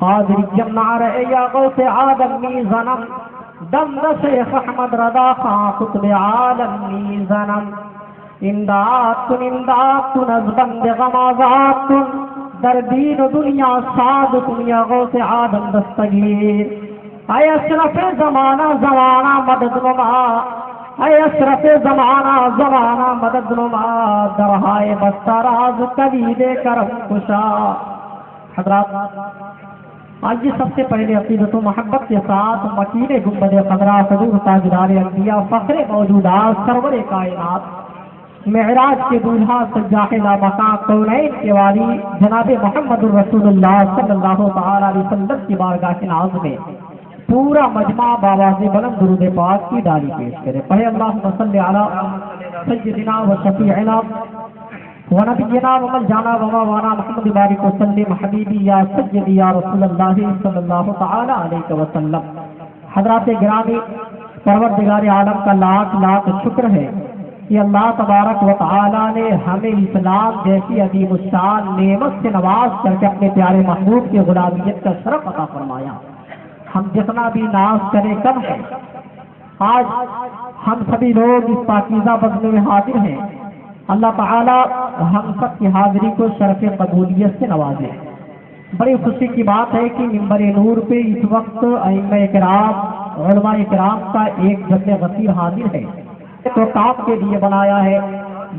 قادر الجمع رأي غوث عالم میزنم دم شیخ احمد رضا خان قطب عالم میزنم امداد کن از بند غمازات کن در دین و دنیا ساد دنیا غوث عالم دستگیر اے اشرف زمانہ زمانہ مدد نما اے اشرف زمانہ زمانہ مدد نما درہائے بستراز کلید کرم کشا حضرات آئیے سب سے پہلے عقیدت و محبت کے ساتھ مکین گنبد خضرا حضور تاجدار انبیاء فخر موجودات سرور کائنات معراج کے دولہا سجاح لامکان کونین کے والی جناب محمد الرسول اللہ صلی اللہ علیہ وسلم کی بارگاہ ناز میں پورا مجمع بآواز بلند درود پاک کی ڈالی پیش کرے پڑھے اللہم صلی علی سیدنا و شفیعنا ونبینا وملجانا وموانا محمد بارک وسلم حبیبی یا سیدی یا رسول اللہ صلی اللہ تعالی علیہ وسلم. حضرات گرامی، پروردگار عالم کا لاکھ لاکھ شکر ہے کہ اللہ تبارک و تعالی نے ہمیں اسلام جیسی عظیم الشان نعمت سے نواز کر کے اپنے پیارے محبوب کی غلامیت کا شرف عطا فرمایا. ہم جتنا بھی ناز کریں کم ہے. آج ہم سبھی لوگ اس پاکیزہ بزم میں حاضر ہیں. اللہ تعالی ہم سب کی حاضری کو شرف قبولیت سے نوازے. بڑی خوشی کی بات ہے کہ منبر نور پہ اس وقت ائمہ کرام علماء کرام کا ایک جمع غفیر حاضر ہے. تو کام کے لیے بنایا ہے،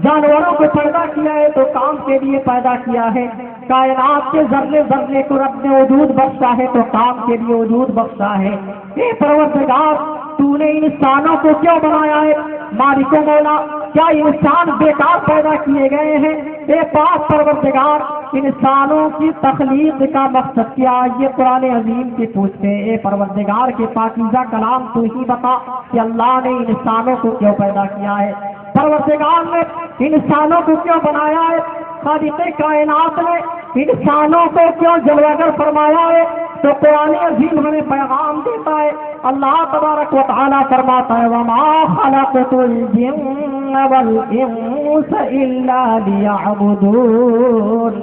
جانوروں کو پیدا کیا ہے تو کام کے لیے پیدا کیا ہے، کائنات کے ذرے ذرے کو رب نے وجود بخشا ہے تو کام کے لیے وجود بخشا ہے. اے پروردگار، تو نے انسانوں کو کیوں بنایا ہے؟ مالک و مولا، کیا انسان بیکار پیدا کیے گئے ہیں؟ اے پاک پروردگار، انسانوں کی تخلیق کا مقصد کیا؟ یہ قرآن عظیم کی پوچھتے ہیں. اے پروردگار کے پاکیزہ کلام تو ہی بتا کہ اللہ نے انسانوں کو کیوں پیدا کیا ہے؟ پروردگار نے انسانوں کو کیوں بنایا ہے؟ خالق کائنات نے انسانوں کو کیوں جلوگر فرمایا ہے؟ تو قرآن عظیم ہمیں پیغام دیتا ہے. اللہ تبارک و تعالی فرماتا ہے وما خلقت الجن والانس الا لیعبدون.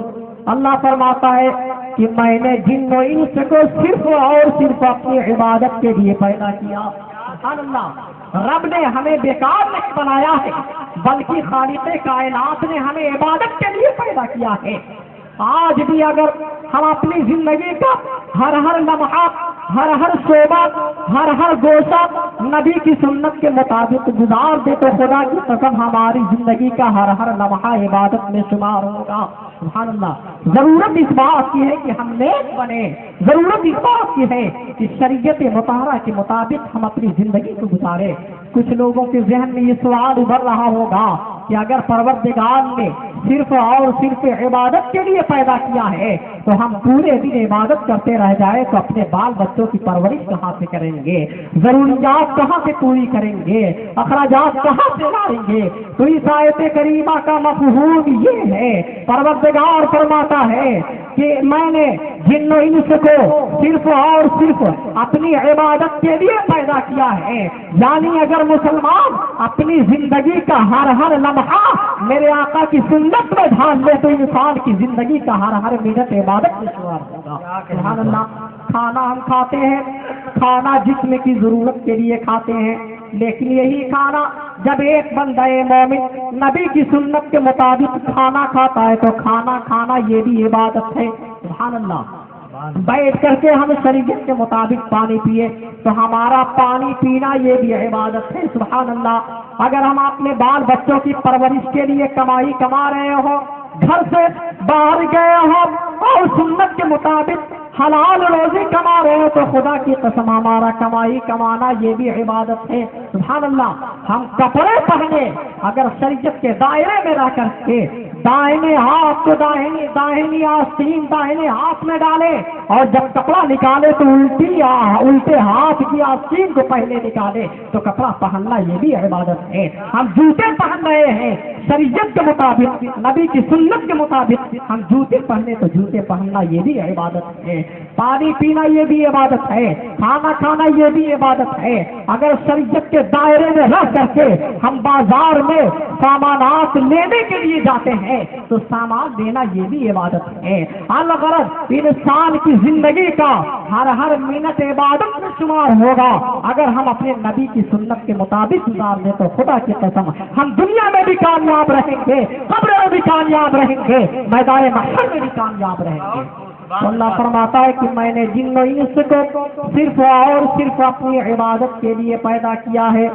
اللہ فرماتا ہے کہ میں نے جن و انس کو صرف اور صرف اپنی عبادت کے لیے پیدا کیا. سبحان اللہ، رب نے ہمیں بیکار نہیں بنایا ہے بلکہ خالق کائنات نے ہمیں عبادت کے لیے پیدا کیا ہے. آج بھی اگر ہم اپنی زندگی کا ہر لمحہ، ہر شعبہ، ہر گوشہ نبی کی سنت کے مطابق گزار دے تو خدا کی قسم ہماری زندگی کا ہر لمحہ عبادت میں شمار ہوگا. سبحان اللہ. ضرورت اس بات کی ہے کہ ہم نیک بنے، ضرورت اس بات کی ہے کہ شریعت مطہرہ کے مطابق ہم اپنی زندگی کو گزارے. کچھ لوگوں کے ذہن میں یہ سوال ابھر رہا ہوگا کہ اگر پروردگار نے صرف اور صرف عبادت کے لیے پیدا کیا ہے تو ہم پورے دن عبادت کرتے رہ جائے تو اپنے بال بچوں کی پرورش کہاں سے کریں گے؟ ضروریات کہاں سے پوری کریں گے؟ اخراجات کہاں سے لائیں گے؟ تو اس آیت کریمہ کا مفہوم یہ ہے، پروردگار فرماتا ہے کہ میں نے جن و انس کو صرف اور صرف اپنی عبادت کے لیے پیدا کیا ہے. یعنی اگر مسلمان اپنی زندگی کا ہر لمحہ میرے آقا کی سنت میں ڈھال لے تو انسان کی زندگی کا ہر منٹ عبادت میں شمار ہوگا. سبحان اللہ. کھانا ہم کھاتے ہیں، کھانا جسم کی ضرورت کے لیے کھاتے ہیں، لیکن یہی کھانا جب ایک بندہ مومن نبی کی سنت کے مطابق کھانا کھاتا ہے تو کھانا کھانا یہ بھی عبادت ہے. سبحان اللہ. بیٹھ کر کے ہم شریعت کے مطابق پانی پیے تو ہمارا پانی پینا یہ بھی عبادت ہے. سبحان اللہ. اگر ہم اپنے بال بچوں کی پرورش کے لیے کمائی کما رہے ہو, گھر سے باہر گئے ہو اور سنت کے مطابق حلال روزی کما رہے ہو تو خدا کی قسم ہمارا کمائی کمانا یہ بھی عبادت ہے. سبحان اللہ. ہم کپڑے پہنے اگر شریعت کے دائرے میں رہ کر کے دائنے ہاتھ کو داہنی آستین داہنے ہاتھ میں ڈالے اور جب کپڑا نکالے تو الٹے ہاتھ کی آستین کو پہلے نکالے تو کپڑا پہننا یہ بھی عبادت ہے. ہم جوتے پہن رہے ہیں شریعت کے مطابق, نبی کی سنت کے مطابق ہم جوتے پہنے تو جوتے پہننا یہ بھی عبادت ہے. پانی پینا یہ بھی عبادت ہے. کھانا کھانا یہ بھی عبادت ہے. اگر شریعت کے دائرے میں رہ کر کے ہم بازار میں سامانات لینے کے لیے جاتے ہیں تو سامان لینا یہ بھی عبادت ہے. الغرض انسان کی زندگی کا ہر منٹ عبادت میں شمار ہوگا اگر ہم اپنے نبی کی سنت کے مطابق گزار لیں تو خدا کی قسم ہم دنیا میں بھی کامیاب رہیں گے, قبر میں بھی کامیاب رہیں گے, میدان محشر میں بھی کامیاب رہیں گے. اللہ فرماتا ہے کہ میں نے جن و انس کو صرف اور صرف اپنی عبادت کے لیے پیدا کیا ہے.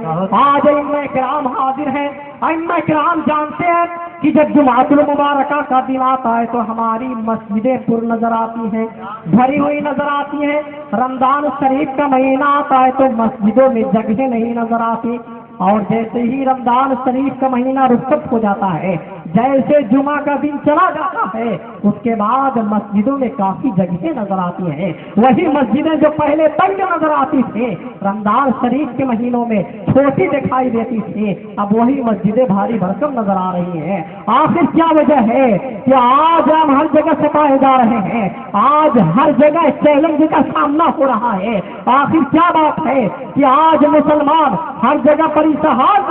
آج ائمہ کرام حاضر ہیں. ائمہ کرام جانتے ہیں کہ جب جمعۃ المبارکہ کا دن آتا ہے تو ہماری مسجدیں پر نظر آتی ہیں, بھری ہوئی نظر آتی ہیں. رمضان شریف کا مہینہ آتا ہے تو مسجدوں میں جگہیں نہیں نظر آتی, اور جیسے ہی رمضان شریف کا مہینہ رخصت ہو جاتا ہے, جیسے جمعہ کا دن چلا جاتا ہے, اس کے بعد مسجدوں میں کافی جگہیں نظر آتی ہیں. وہی مسجدیں جو پہلے تنگ نظر آتی تھیں رمضان شریف کے مہینوں میں چھوٹی دکھائی دیتی تھی, اب وہی مسجدیں بھاری بھرکم نظر آ رہی ہیں. آخر کیا وجہ ہے کہ آج ہم ہر جگہ ستائے جا رہے ہیں, آج ہر جگہ چیلنج کا سامنا ہو رہا ہے. آخر کیا بات ہے کہ آج مسلمان ہر جگہ پریشان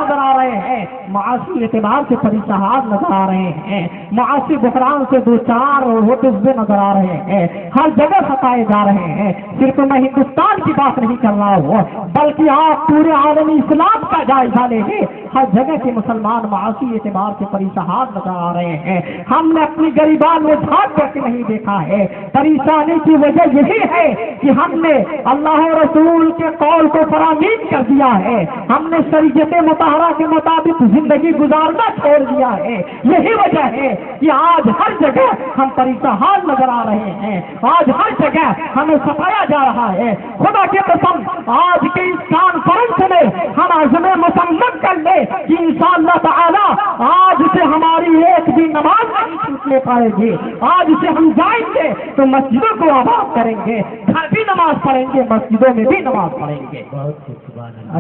نظر آ رہے ہیں, معاشی اعتبار سے پریشان نظر آ رہے ہیں, معاشی بحران سے دو چار ہوتے ہوئے نظر آ رہے ہیں, ہر جگہ ستائے جا رہے ہیں. صرف میں ہندوستان کی بات نہیں کر رہا ہوں بلکہ آپ پورے عالمی اسلام کا جائزہ لیں گے, ہر جگہ کے مسلمان معاشی اعتبار سے پریشان نظر آ رہے ہیں. ہم نے اپنی غریبان میں جھانک کر کے نہیں دیکھا ہے. پریشانی کی وجہ یہی ہے کہ ہم نے اللہ رسول کے قول کو فرامین کر دیا ہے, ہم نے شریعت مطہرہ کے مطابق زندگی گزارنا چھوڑ دیا ہے. یہی وجہ ہے کہ آج ہر جگہ ہم پریشان نظر آ رہے ہیں, آج ہر جگہ ہمیں ستایا جا رہا ہے. خدا کی قسم آج کے اس کانفرنس میں ہم عزم مصمم کر لیں کہ انشاءاللہ تعالی آج سے ہماری ایک بھی نماز نہیں چھوٹنے پائے گی. آج سے ہم جائیں گے تو مسجدوں کو آباد کریں گے, گھر بھی نماز پڑھیں گے, مسجدوں میں بھی نماز پڑھیں گے.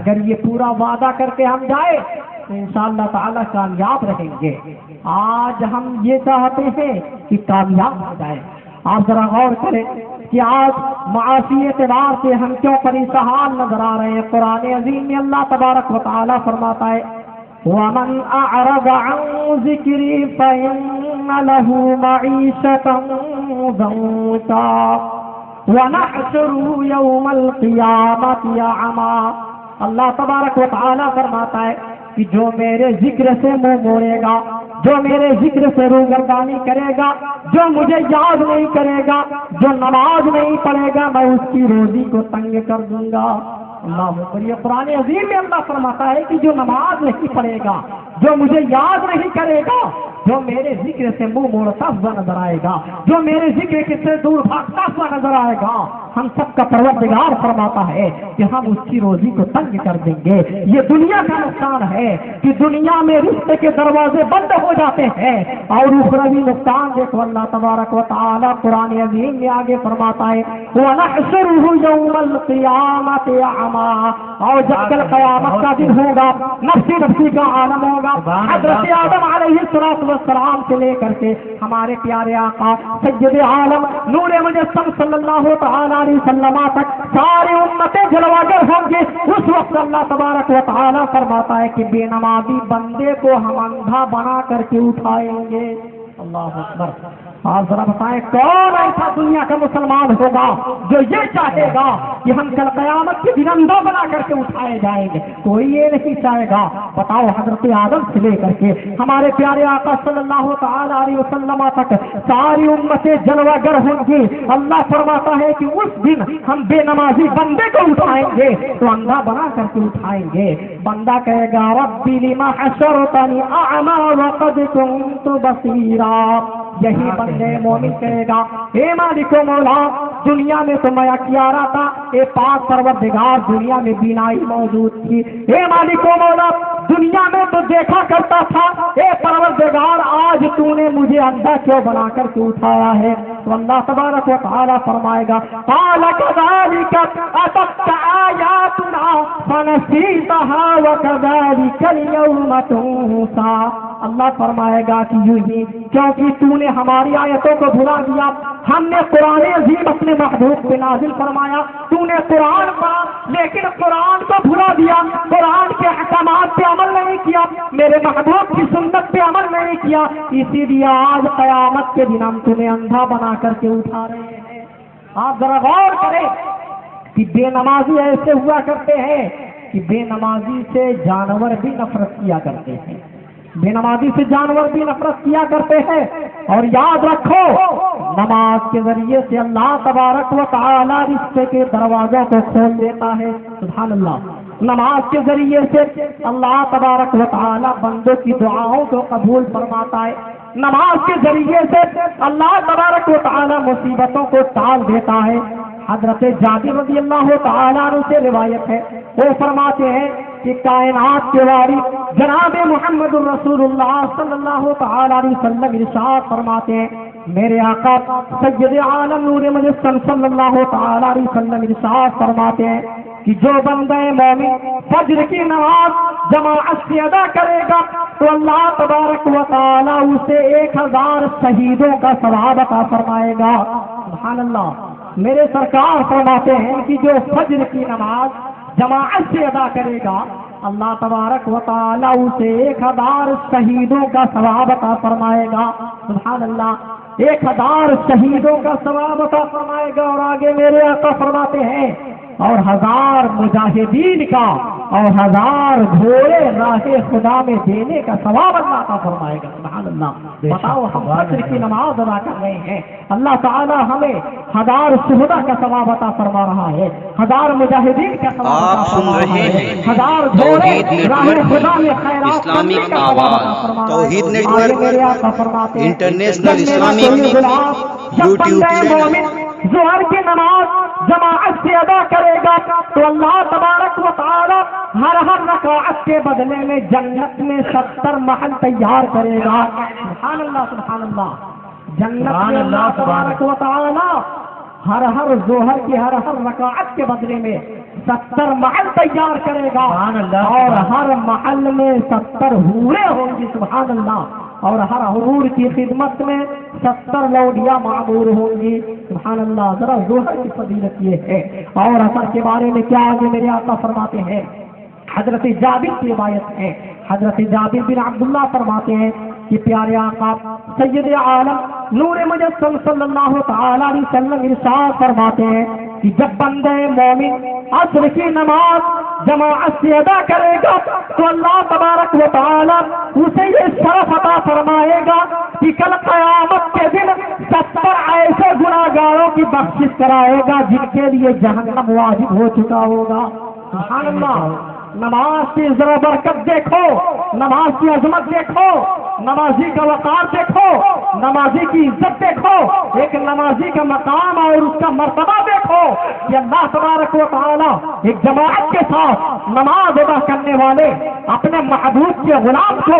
اگر یہ پورا وعدہ کر کے ہم جائیں تو انشاءاللہ تعالی کامیاب رہیں گے. آج ہم یہ چاہتے ہیں کہ کامیاب ہو جائے. آپ ذرا غور کریں کہ آج معاشی اعتبار سے ہم کیوں پریشان نظر آ رہے ہیں. قرآن عظیم میں اللہ تبارک و تعالی فرماتا ہے وَمَنْ أَعْرَضَ عَنْ ذِكْرِي فَإِنَّ لَهُ مَعِيشَةً ضَنكًا وَنَحْشُرُهُ يَوْمَ الْقِيَامَةِ أَعْمَى. اللہ تبارک و تعالی فرماتا ہے کہ جو میرے ذکر سے منہ موڑے گا, جو میرے ذکر سے روگردانی کرے گا, جو مجھے یاد نہیں کرے گا, جو نماز نہیں پڑھے گا, میں اس کی روزی کو تنگ کر دوں گا. اللہ اکبر. یہ قرآن عظیم میں اللہ فرماتا ہے کہ جو نماز نہیں پڑھے گا, جو مجھے یاد نہیں کرے گا, جو میرے ذکر سے منہ موڑتا ہوا نظر آئے گا, جو میرے ذکر سے دور بھاگتا ہوا نظر آئے گا, ہم سب کا پروردگار فرماتا ہے کہ ہم اس کی روزی کو تنگ کر دیں گے. یہ دنیا کا نقصان ہے کہ دنیا میں رزق کے دروازے بند ہو جاتے ہیں, اور اخروی نقصان دیکھو اللہ تبارک و تعالی قرآن عظیم میں آگے فرماتا ہے وَنَحْشُرُهُ يَوْمَ الْقِيَامَةِ أَعْمَى. اور جب کل قیامت کا دن ہوگا, نفسی نفسی کا عالم ہوگا, حضرت آدم علیہ السلام سے لے کر کے ہمارے پیارے آقا سید عالم نور مجسم صلی اللہ تعالی علیہ وسلم تک ساری امتیں جلواگر ہوں گے. اس وقت اللہ تبارک و تعالی فرماتا ہے کہ بے نمازی بندے کو ہم اندھا بنا کر کے اٹھائیں گے. اللہ اکبر. آپ ذرا بتائیں کون ایسا دنیا کا مسلمان ہوگا جو یہ چاہے گا کہ ہم کل قیامت کے دن اندھا بنا کر کے اٹھائے جائیں گے؟ کوئی یہ نہیں چاہے گا۔ بتاؤ، حضرت آدم سے لے کر کے ہمارے پیارے آقا صلی اللہ تعالی علیہ وسلم تک ساری امتیں جلوہ گر ہوں گی۔ اللہ فرماتا ہے کہ اس دن ہم بے نمازی بندے کو اٹھائیں گے تو اندھا بنا کر کے اٹھائیں گے۔ بندہ کہے گا ربی لما حشرتنی اعمی وقد کنت بصیرا، یہی بندے مومن کہے گا اے مالک و مولا، دنیا میں تو میں اکیارا تھا، اے پاک پروردگار دنیا میں بینائی موجود تھی، اے مالک و مولا دنیا میں تو دیکھا کرتا تھا، اے پروردگار آج تو نے مجھے اندھا کیوں بنا کر کے اٹھایا ہے؟ تو اللہ تبارک و تعالی فرمائے گا قال كذلك اتتك آیاتنا فنسیتها وكذلك اليوم تنسى۔ اللہ فرمائے گا کہ یوں ہی کیونکہ تو نے ہماری آیتوں کو بھلا دیا، ہم نے قرآن عظیم اپنے محبوب پہ نازل فرمایا، تو نے قرآن پڑھا لیکن قرآن کو بھلا دیا، قرآن کے احکامات پہ عمل نہیں کیا، میرے محبوب کی سنت پہ عمل نہیں کیا، اسی لیے آج قیامت کے دن ہم تمہیں اندھا بنا کر کے اٹھا رہے ہیں۔ آپ ذرا غور کریں کہ بے نمازی ایسے ہوا کرتے ہیں کہ بے نمازی سے جانور بھی نفرت کیا کرتے ہیں، بے نمازی سے جانور بھی نفرت کیا کرتے ہیں۔ اور یاد رکھو، نماز کے ذریعے سے اللہ تبارک و تعالی رزق کے دروازوں کو کھول دیتا ہے۔ سبحان اللہ، نماز کے ذریعے سے اللہ تبارک و تعالی بندوں کی دعاؤں کو قبول فرماتا ہے، نماز کے ذریعے سے اللہ تبارک و تعالی مصیبتوں کو ٹال دیتا ہے۔ حضرت جابر رضی اللہ تعالیٰ عنہ سے روایت ہے، وہ فرماتے ہیں کہ کائنات کے وارث جناب محمد الرسول اللہ صلی اللہ تعالیٰ علیہ وسلم ارشاد فرماتے ہیں، میرے آقا سید عالم نور مجسم صلی اللہ تعالیٰ علیہ وسلم ارشاد فرماتے ہیں کہ جو بندہ مومن فجر کی نماز جماعت سے ادا کرے گا تو اللہ تبارک و تعالیٰ اسے 1000 شہیدوں کا ثواب عطا فرمائے گا۔ سبحان اللہ، میرے سرکار فرماتے ہیں کہ جو فجر کی نماز جماعت سے ادا کرے گا اللہ تبارک و تعالیٰ اسے 1000 شہیدوں کا ثواب عطا فرمائے گا۔ سبحان اللہ، 1000 شہیدوں کا ثواب عطا فرمائے گا۔ اور آگے میرے آقا فرماتے ہیں اور 1000 مجاہدین کا اور 1000 گھوڑے راہ خدا میں دینے کا ثواب اللہ عطا فرمائے گا۔ سبحان اللہ، بتاؤ ہم فجر کی نماز ادا کر رہے ہیں، اللہ تعالی ہمیں 1000 شہداء کا ثواب عطا فرما رہا ہے، 1000 مجاہدین کا ثواب عطا فرما رہا ہے، 1000 گھوڑے راہ خدا میں خیرات اسلامک آواز توحید network international Islamic YouTube channel. ظہر کی نماز جماعت سے ادا کرے گا تو اللہ تبارک و تعالی ہر رکعت کے بدلے میں جنت میں 70 محل تیار کرے گا۔ سبحان اللہ، سبحان اللہ، جنت میں اللہ تبارک و تعالی ہر ظہر کی ہر رکعت کے بدلے میں 70 محل تیار کرے گا، اور ہر محل میں 70 حوریں ہوں گی۔ سبحان اللہ، اور ہر حور کی خدمت میں 70 لوڈیاں معمور ہوں گی۔ سبحان اللہ، ذرا ظہر کی فضیلت یہ ہے۔ اور اثر کے بارے میں کیا آگے میرے آقا فرماتے ہیں، حضرت جابر کی روایت ہے، حضرت جابر بن عبداللہ فرماتے ہیں کہ پیارے آقا سید عالم نور مجسم صلی اللہ تعالی علیہ وسلم ارشاد فرماتے ہیں کہ جب بندہ مومن عصر کی نماز جماعت سے ادا کرے گا تو اللہ تبارک و تعالی اسے یہ شرف عطا فرمائے گا کہ کل قیامت کے دن 70 ایسے گناہگاروں کی بخشش کرائے گا جن کے لیے جہنم واجب ہو چکا ہوگا۔ سبحان اللہ، نماز کی ذرا برکت دیکھو، نماز کی عظمت دیکھو، نمازی کا وقار دیکھو، نمازی کی عزت دیکھو، ایک نمازی کا مقام اور اس کا مرتبہ دیکھو کہ اللہ تبارک و تعالی ایک جماعت کے ساتھ نماز ادا کرنے والے اپنے محبوب کے غلام کو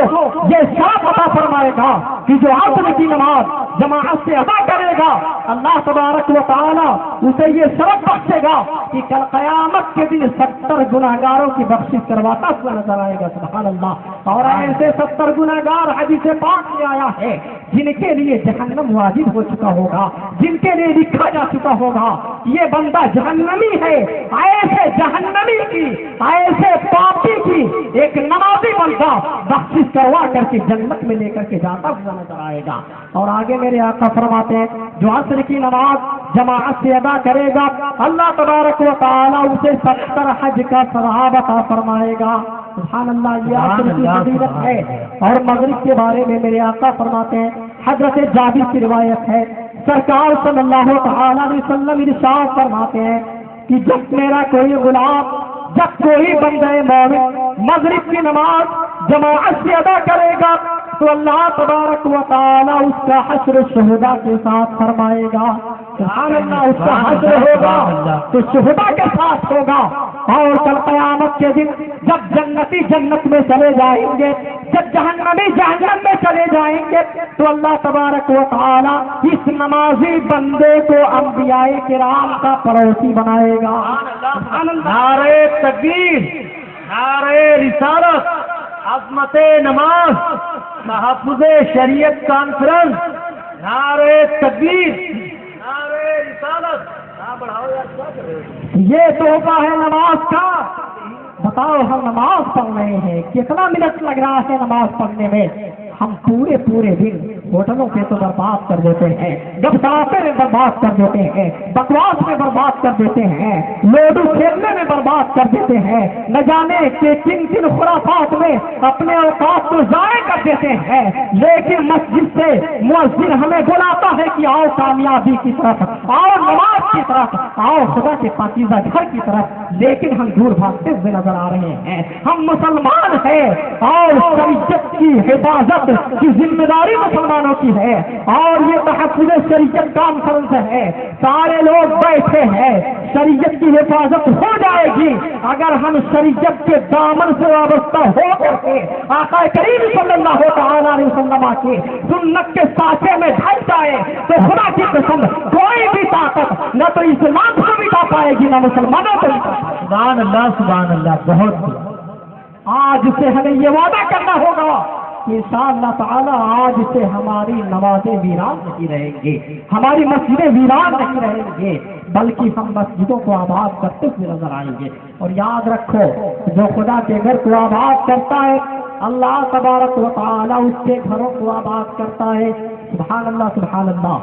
یہ شرف عطا فرمائے گا کہ جو عصر کی نماز جماعت سے ادا کرے گا اللہ تبارک و تعالی اسے یہ شرف بخشے گا کہ کل قیامت کے دن 70 گناہگاروں کی بخشش کرواتا ہوا نظر آئے گا۔ سبحان اللہ، اور ایسے 70 گناہگار حدیث پاک میں آیا ہے جن کے لیے جہنم واجب ہو چکا ہوگا، جن کے لیے لکھا جا چکا ہوگا یہ بندہ جہنمی ہے۔ ایسے جہنمی کی، ایسے پاپی کی ایک نمازی بندہ بخشش کروا کر کے جنت میں لے کر کے جاتا ہوا نظر آئے گا۔ اور آگے میرے آقا فرماتے ہیں جو عصر کی نماز جماعت سے ادا کرے گا اللہ تبارک و تعالیٰ اسے 70 حج کا ثواب عطا فرمائے گا. سبحان اللہ. یہ عصر کی فضیلت ہے. اور مغرب کے بارے میں میرے آقا فرماتے ہیں حضرت جابر کی روایت ہے سرکار صلی اللہ تعالیٰ علیہ وسلم ارشاد فرماتے ہیں کہ جب میرا کوئی غلام جب کوئی بندہ مومن مغرب کی نماز جماعت سے ادا کرے گا تو اللہ تبارک و تعالیٰ اس کا حشر شہداء کے ساتھ فرمائے گا. سبحان اللہ. اس کا حشر ہوگا تو شہداء کے ساتھ ہوگا. اور کل قیامت کے دن جب جنتی جنت میں چلے جائیں گے جب جہنمی جہنم میں چلے جائیں گے تو اللہ تبارک و تعالیٰ اس نمازی بندے کو انبیاء کرام کا پڑوسی بنائے گا. نعرہ تکبیر، نعرہ رسالت، عظمت نماز، تحفظ شریعت کانفرنس، نعرہ تکبیر، نعرہ رسالت. یہ تحفہ ہے نماز کا. بتاؤ ہم نماز پڑھ رہے ہیں کتنا منٹ لگ رہا ہے نماز پڑھنے میں. ہم پورے دن ہوٹلوں پہ تو برباد کر دیتے ہیں، گپساپے میں برباد کر دیتے ہیں، بکواس میں برباد کر دیتے ہیں، لوڈو کھیلنے میں برباد کر دیتے ہیں، نہ جانے کہ کن خرافات میں اپنے اوقات کو ضائع کر دیتے ہیں. لیکن مسجد سے مؤذن ہمیں بلاتا ہے کہ آؤ کامیابی کی طرف، آؤ نماز کی طرف، آؤ خدا کے پاکیزہ گھر کی طرف. لیکن ہم دور بھاگتے ہوئے نظر آ رہے ہیں. ہم مسلمان ہیں اور شریعت کی حفاظت کی ذمہ داری مسلمانوں کی ہے اور یہ تحفظ شریعت کانفرنس ہے. سارے لوگ بیٹھے ہیں. شریعت کی حفاظت ہو جائے گی اگر ہم شریعت کے دامن سے وابستہ ہو کر کے آقا کریم صلی اللہ تعالیٰ علیہ وسلم کی سنت کے سانچے میں ڈھل جائے تو خدا کی قسم کوئی بھی طاقت نہ تو اسلام کو مٹا پائے گی نہ مسلمانوں کو. سبحان اللہ، سبحان اللہ. بہت آج سے ہمیں یہ وعدہ کرنا ہوگا کہ انشاءاللہ تعالیٰ آج سے ہماری نمازیں ویران نہیں رہیں گی، ہماری مسجدیں ویران نہیں رہیں گے، بلکہ ہم مسجدوں کو آباد کرتے ہوئے نظر آئیں گے. اور یاد رکھو جو خدا کے گھر کو آباد کرتا ہے اللہ تبارک و تعالیٰ اس کے گھروں کو آباد کرتا ہے. سبحان اللہ، سبحان اللہ.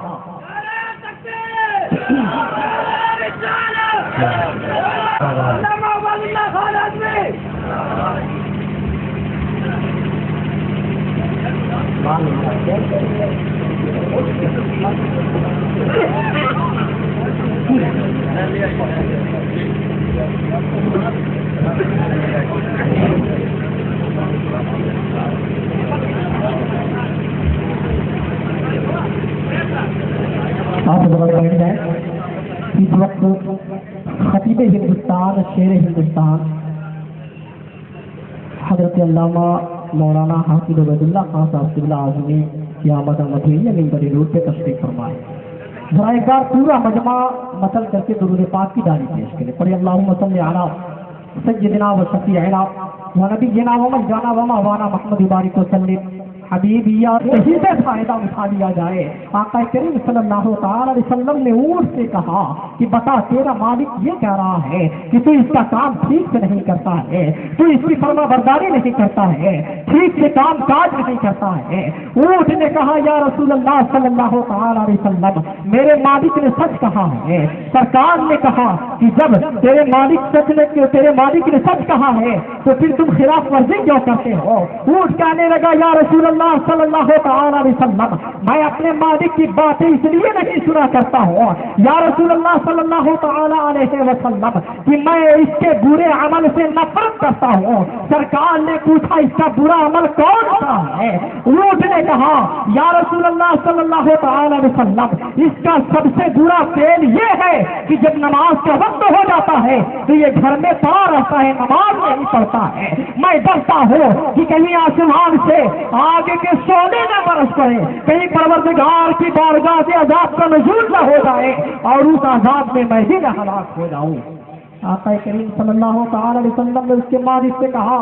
آپ بیٹھ جائیں. اس وقت خطیب ہندوستان، شیر ہندوستان حضرت علامہ مولانا حافظ عبید اللہ خان صاحب قبلہ اعظمی کی آمد مدینہ ممبری روڈ پہ تشریف فرمائے. ذرا ایک بار پورا مجمع متل کر کے درود پاک کی داری پیش کرے. پڑھے اللہم صلی علی سیدنا و شفیعنا و نبینا و مولانا و مولانا محمد بارک وسلم. حبیبیا یہی سے فائدہ اٹھا لیا جائے. آقا کریم صلی اللہ تعالی علیہ وسلم نے اونٹ سے کہا کہ بتا تیرا مالک یہ کہہ رہا ہے کہ تو اس کا کام ٹھیک سے نہیں کرتا ہے، تو اس کی فرما برداری نہیں کرتا ہے، ٹھیک سے کام کاج نہیں کرتا ہے. اونٹ نے کہا یا رسول اللہ صلی اللہ تعالی علیہ وسلم میرے مالک نے سچ کہا ہے. سرکار نے کہا کہ جب تیرے مالک نے سچ کہا ہے تو پھر تم خلاف ورزی کیوں کرتے ہو؟ اونٹ کہنے لگا یا رسول اللہ صلی اللہ تعالی علیہ وسلم میں اپنے مالک کی باتیں اس لیے نہیں سنا کرتا ہوں یا رسول اللہ صلی اللہ تعالی علیہ وسلم کہ میں اس کے برے عمل سے نفرت کرتا ہوں. سرکار نے پوچھا اس کا برا عمل کون سا ہے؟ اونٹ نے کہا یا رسول اللہ صلی اللہ تعالی علیہ وسلم اس کا سب سے برا فعل یہ ہے کہ جب نماز کا وقت ہو جاتا ہے تو یہ گھر میں پڑا رہتا ہے، نماز نہیں پڑھتا ہے. میں ڈرتا ہوں کہ کہیں آسمان سے آگے کے سونے نہ برس پڑے، کہیں پروردگار کی بارگاہ سے عذاب کا نزول نہ ہو جائے اور اس عذاب میں میں بھی نہ ہلاک ہو جاؤں. آقا کریم صلی اللہ تعالی علیہ وسلم نے اس کے مالک سے کہا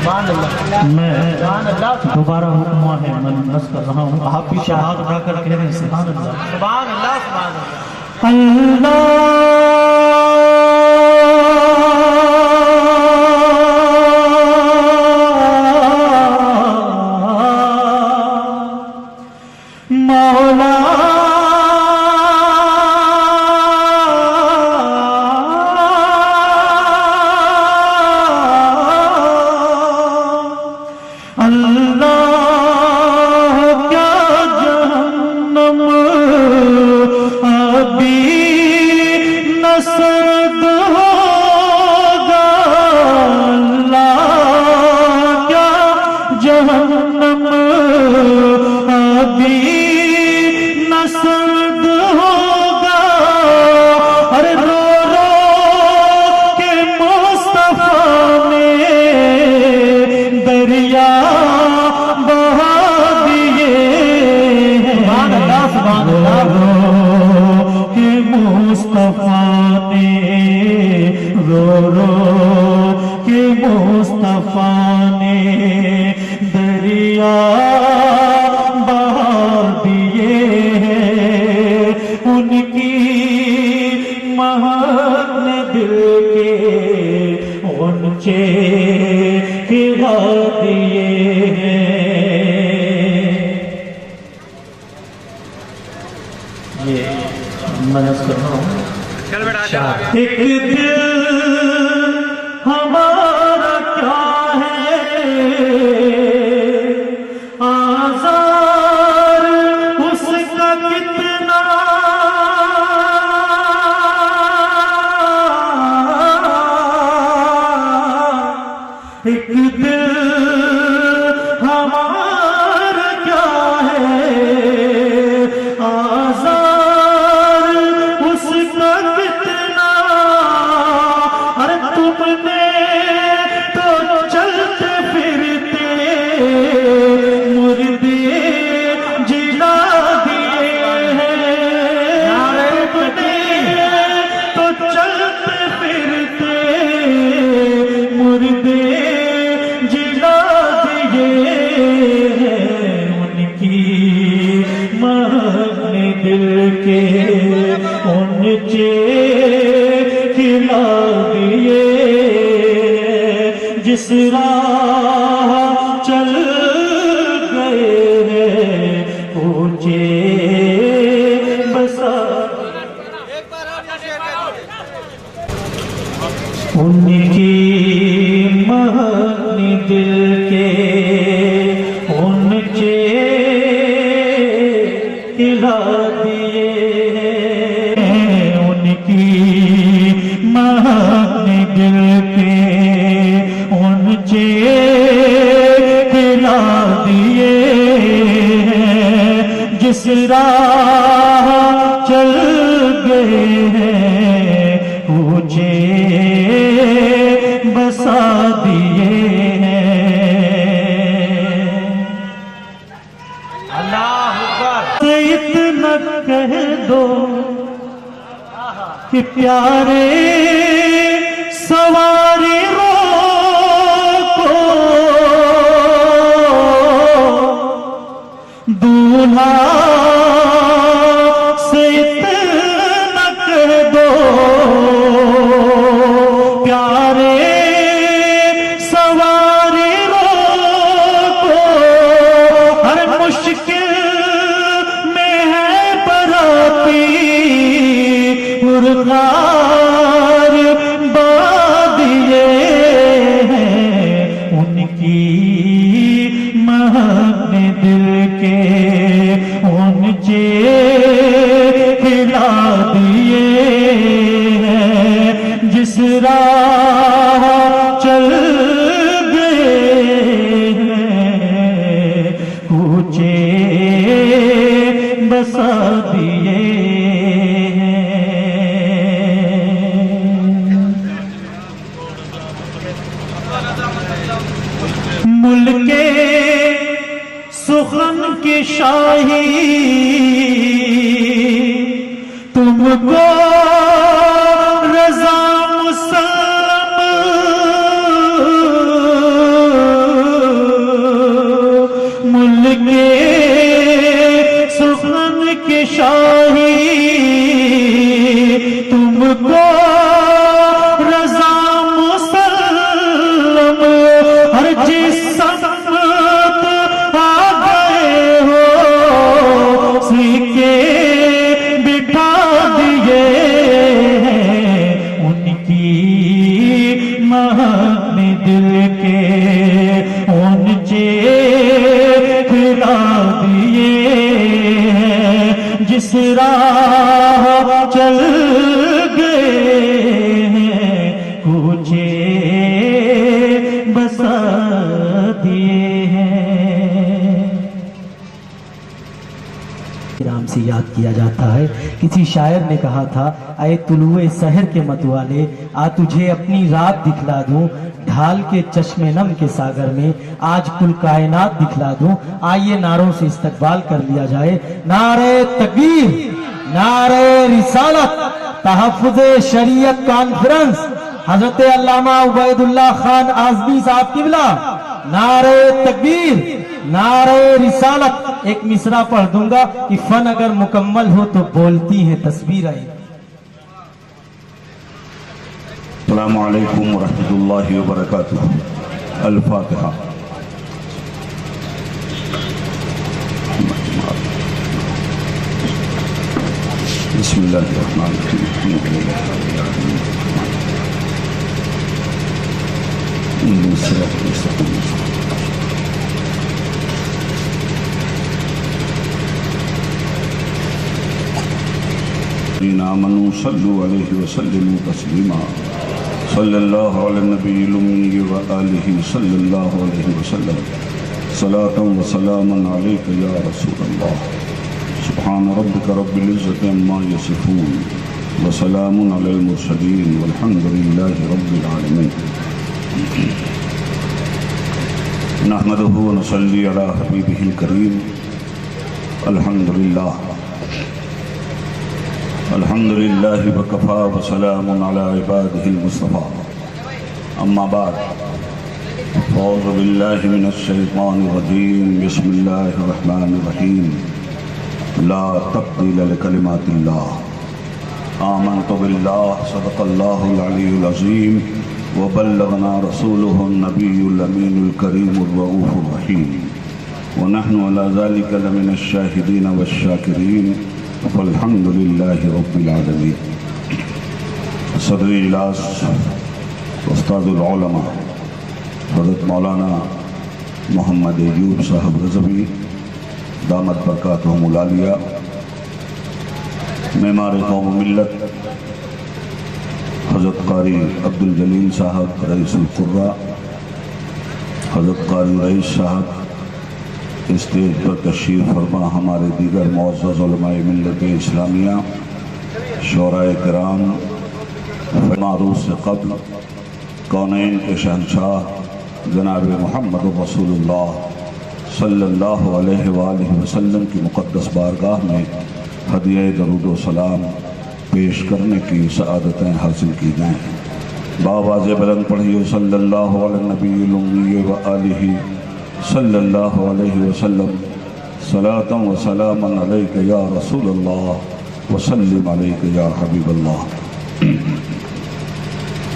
میں دوبارہ حکمہ ہے منعقد کر رہا ہوں، آپ بھی شہاد اٹھا کر کہہ رہے ہیں سبحان اللہ سبحان اللہ سبحان اللہ مولا ایک دل ہمارا کیا ہے آزار اس کا کتنا ایک دل ہمارا کیا ہے آزار اس کا کتنا تم نے تو چلتے پھرتے مردے جلا دیے ہیں تم نے تو چلتے پھرتے مردے جلا دیے ہیں ان کی مرنے دل کے اونچے کھلا دیے جس راہ چل گئے ہیں اونچے بسا ان کی مرنے دل کے اونچے کھلا دیے ان کی مرنے دل کے اونچے کھلا دیے جس راہ چل گئے ہیں اونچے بسا دیے اللہ اکبر اتنا کہہ دو کہ پیارے سواری روکو دولہا سے اتنا کہہ دو پیارے سواری روکو ہر مشکل میں ہے براتی پرغار بادیے ہیں ان کی مرنے دل کے اونچے کھلا دیے ہیں جس راہ چل گئے ہیں اونچے بسا دیے ملک سخن کی شاہی تم کو رضا مسلم نے دل کے اونچے کھلا دیے ہیں، جس راہ چل گئے ہیں کوچے بسا دیے ہیں۔ نام سے یاد کیا جاتا ہے۔ کسی شاعر نے کہا تھا، اے طلوع سحر کے متوالے، آ تجھے اپنی رات دکھلا دوں، ڈھال کے چشم نم کے ساگر میں آج کل کائنات دکھلا دوں۔ آئیے نعروں سے استقبال کر لیا جائے۔ نعرہ تکبیر، نعرہ رسالت، تحفظ شریعت کانفرنس، حضرت علامہ عبید اللہ خان اعظمی صاحب قبلہ۔ نعرہ تکبیر، نعرہ رسالت۔ ایک مصرع پڑھ دوں گا کہ فن اگر مکمل ہو تو بولتی ہیں تصویریں۔ السلام علیکم ورحمۃ اللہ وبرکاتہ۔ الفاتحہ۔ بسم اللہ الرحمن الرحیم۔ آمنوا صلوا علیہ وسلموا تسلیما۔ صلی اللہ علی النبی الامی وآلہ صلی اللہ علیہ وسلم۔ صلاة و سلاما علیک یا رسول اللہ۔ سبحان ربک رب العزت عما یصفون وسلام علی المرسلین والحمد للہ رب العالمین۔ نحمده ونصلی علی حبیبہ الکریم۔ الحمد للہ الحمد للہ وکفا وسلام علی عبادہ المصطفیٰ۔ اما بعد، اعوذ باللہ من الشیطان الرجیم، بسم اللہ الرحمن الرحیم۔ لا تبدیل لکلمات اللہ۔ آمنت باللہ، صدق اللہ العلی العظیم، وبلغنا رسولہ النبی الامین الکریم الرؤوف الرحیم، ونحن علی ذلک لمن الشاہدین والشاکرین، فالحمد للہ رب العالمین۔ صدر اجلاس استاد العلماء حضرت مولانا محمد ایوب صاحب رضوی دامت برکاتہم العالیہ، معمار قوم و ملت حضرت قاری عبدالجلیل صاحب رئیس القراء، حضرت قاری رئیس صاحب اسٹیج پر تشریف فرما، ہمارے دیگر معزز علماء ملت اسلامیہ، شعراء کرام، معروف سے قبل کونین کے شہنشاہ جناب محمد رسول اللہ صلی اللہ علیہ وآلہ وسلم کی مقدس بارگاہ میں ہدیہ درود و سلام پیش کرنے کی سعادتیں حاصل کی جائیں۔ بآواز بلند پڑھیے صلی اللہ علی النبی الامی وآلہ صلی اللہ علیہ وسلم۔ صلاۃ و سلاما علیک یا رسول اللہ وسلم علیک یا حبیب اللہ۔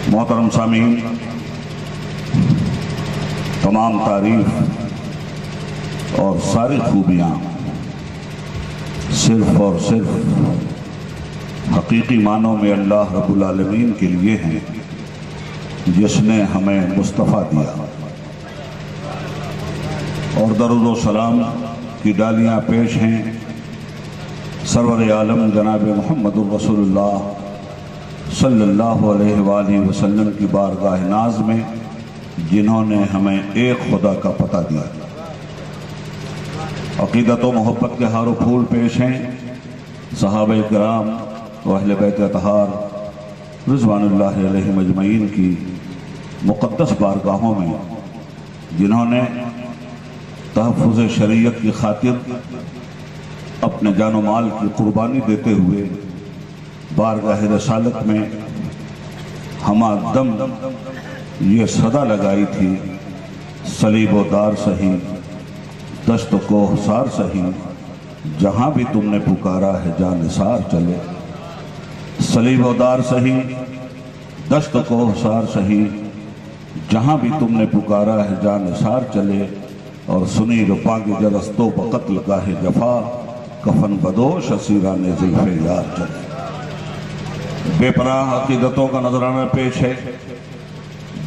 محترم سامعین، تمام تعریف اور ساری خوبیاں صرف اور صرف حقیقی معنوں میں اللہ رب العالمین کے لیے ہیں، جس نے ہمیں مصطفیٰ دیا، اور درود و سلام کی ڈالیاں پیش ہیں سرور عالم جناب محمد الرسول اللہ صلی اللہ علیہ وآلہ وسلم کی بارگاہ ناز میں، جنہوں نے ہمیں ایک خدا کا پتہ دیا۔ عقیدت و محبت کے ہار و پھول پیش ہیں صحابہ کرام و اہل بیت اطہار رضوان اللہ علیہم اجمعین کی مقدس بارگاہوں میں، جنہوں نے تحفظ شریعت کی خاطر اپنے جان و مال کی قربانی دیتے ہوئے بارگاہ رسالت میں ہمہ دم یہ صدا لگائی تھی، صلیب و دار سہی، دشت و کوہسار سہی، جہاں بھی تم نے پکارا ہے جاں نثار چلے۔ صلیب و دار سہی، دشت و کوہسار سہی، جہاں بھی تم نے پکارا ہے جاں نثار چلے۔ اور سنی رپاگ جرستو بقتل گاہ جفا، کفن بدوش اسیران زلف یار چلے۔ بے پناہ عقیدتوں کا نظرانہ پیش ہے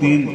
3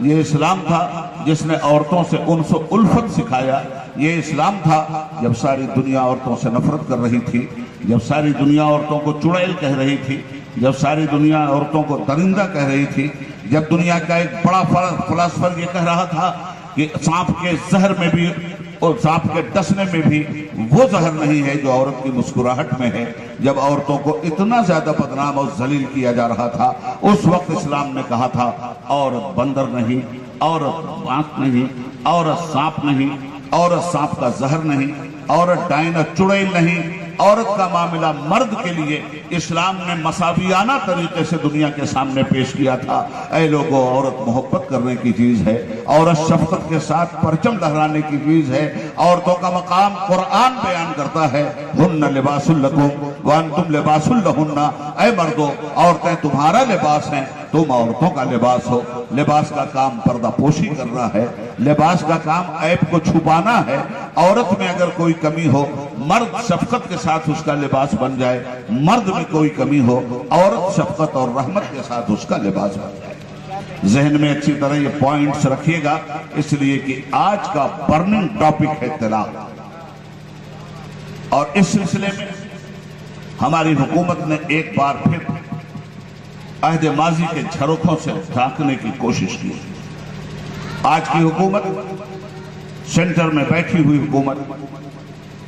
یہ اسلام تھا جس نے عورتوں سے انس و الفت سکھایا. یہ اسلام تھا جب ساری دنیا عورتوں سے نفرت کر رہی تھی، جب ساری دنیا عورتوں کو چڑیل کہہ رہی تھی، جب ساری دنیا عورتوں کو درندہ کہہ رہی تھی، جب دنیا کا ایک بڑا فلاسفر یہ کہہ رہا تھا کہ سانپ کے زہر میں بھی اور سانپ کے ڈسنے میں بھی وہ زہر نہیں ہے جو عورت کی مسکراہٹ میں ہے. جب عورتوں کو اتنا زیادہ بدنام اور ذلیل کیا جا رہا تھا، اس وقت اسلام نے کہا تھا عورت بندر نہیں، عورت بانس نہیں، عورت سانپ نہیں، عورت سانپ کا زہر نہیں، عورت ڈائنا چڑیل نہیں. عورت کا معاملہ مرد کے لیے اسلام نے مساویانہ طریقے سے دنیا کے سامنے پیش کیا تھا. اے لوگو، عورت محبت کرنے کی چیز ہے، عورت شفقت کے ساتھ پرچم لہرانے کی چیز ہے. عورتوں کا مقام قرآن بیان کرتا ہے، ہن لباس لکم وانتم لباس لہن. اے مردو، عورتیں تمہارا لباس ہیں، تم عورتوں کا لباس ہو. لباس کا کام پردہ پوشی کرنا ہے، لباس کا کام عیب کو چھپانا ہے. عورت میں اگر کوئی کمی ہو، مرد شفقت کے ساتھ اس کا لباس بن جائے. مرد میں کوئی کمی ہو، عورت شفقت اور رحمت کے ساتھ اس کا لباس بن جائے. ذہن میں اچھی طرح یہ پوائنٹس رکھیے گا، اس لیے کہ آج کا برننگ ٹاپک ہے طلاق. اور اس سلسلے میں ہماری حکومت نے ایک بار پھر عہد ماضی کے جھروکھوں سے جھانکنے کی کوشش کی. آج کی حکومت، سینٹر میں بیٹھی ہوئی حکومت،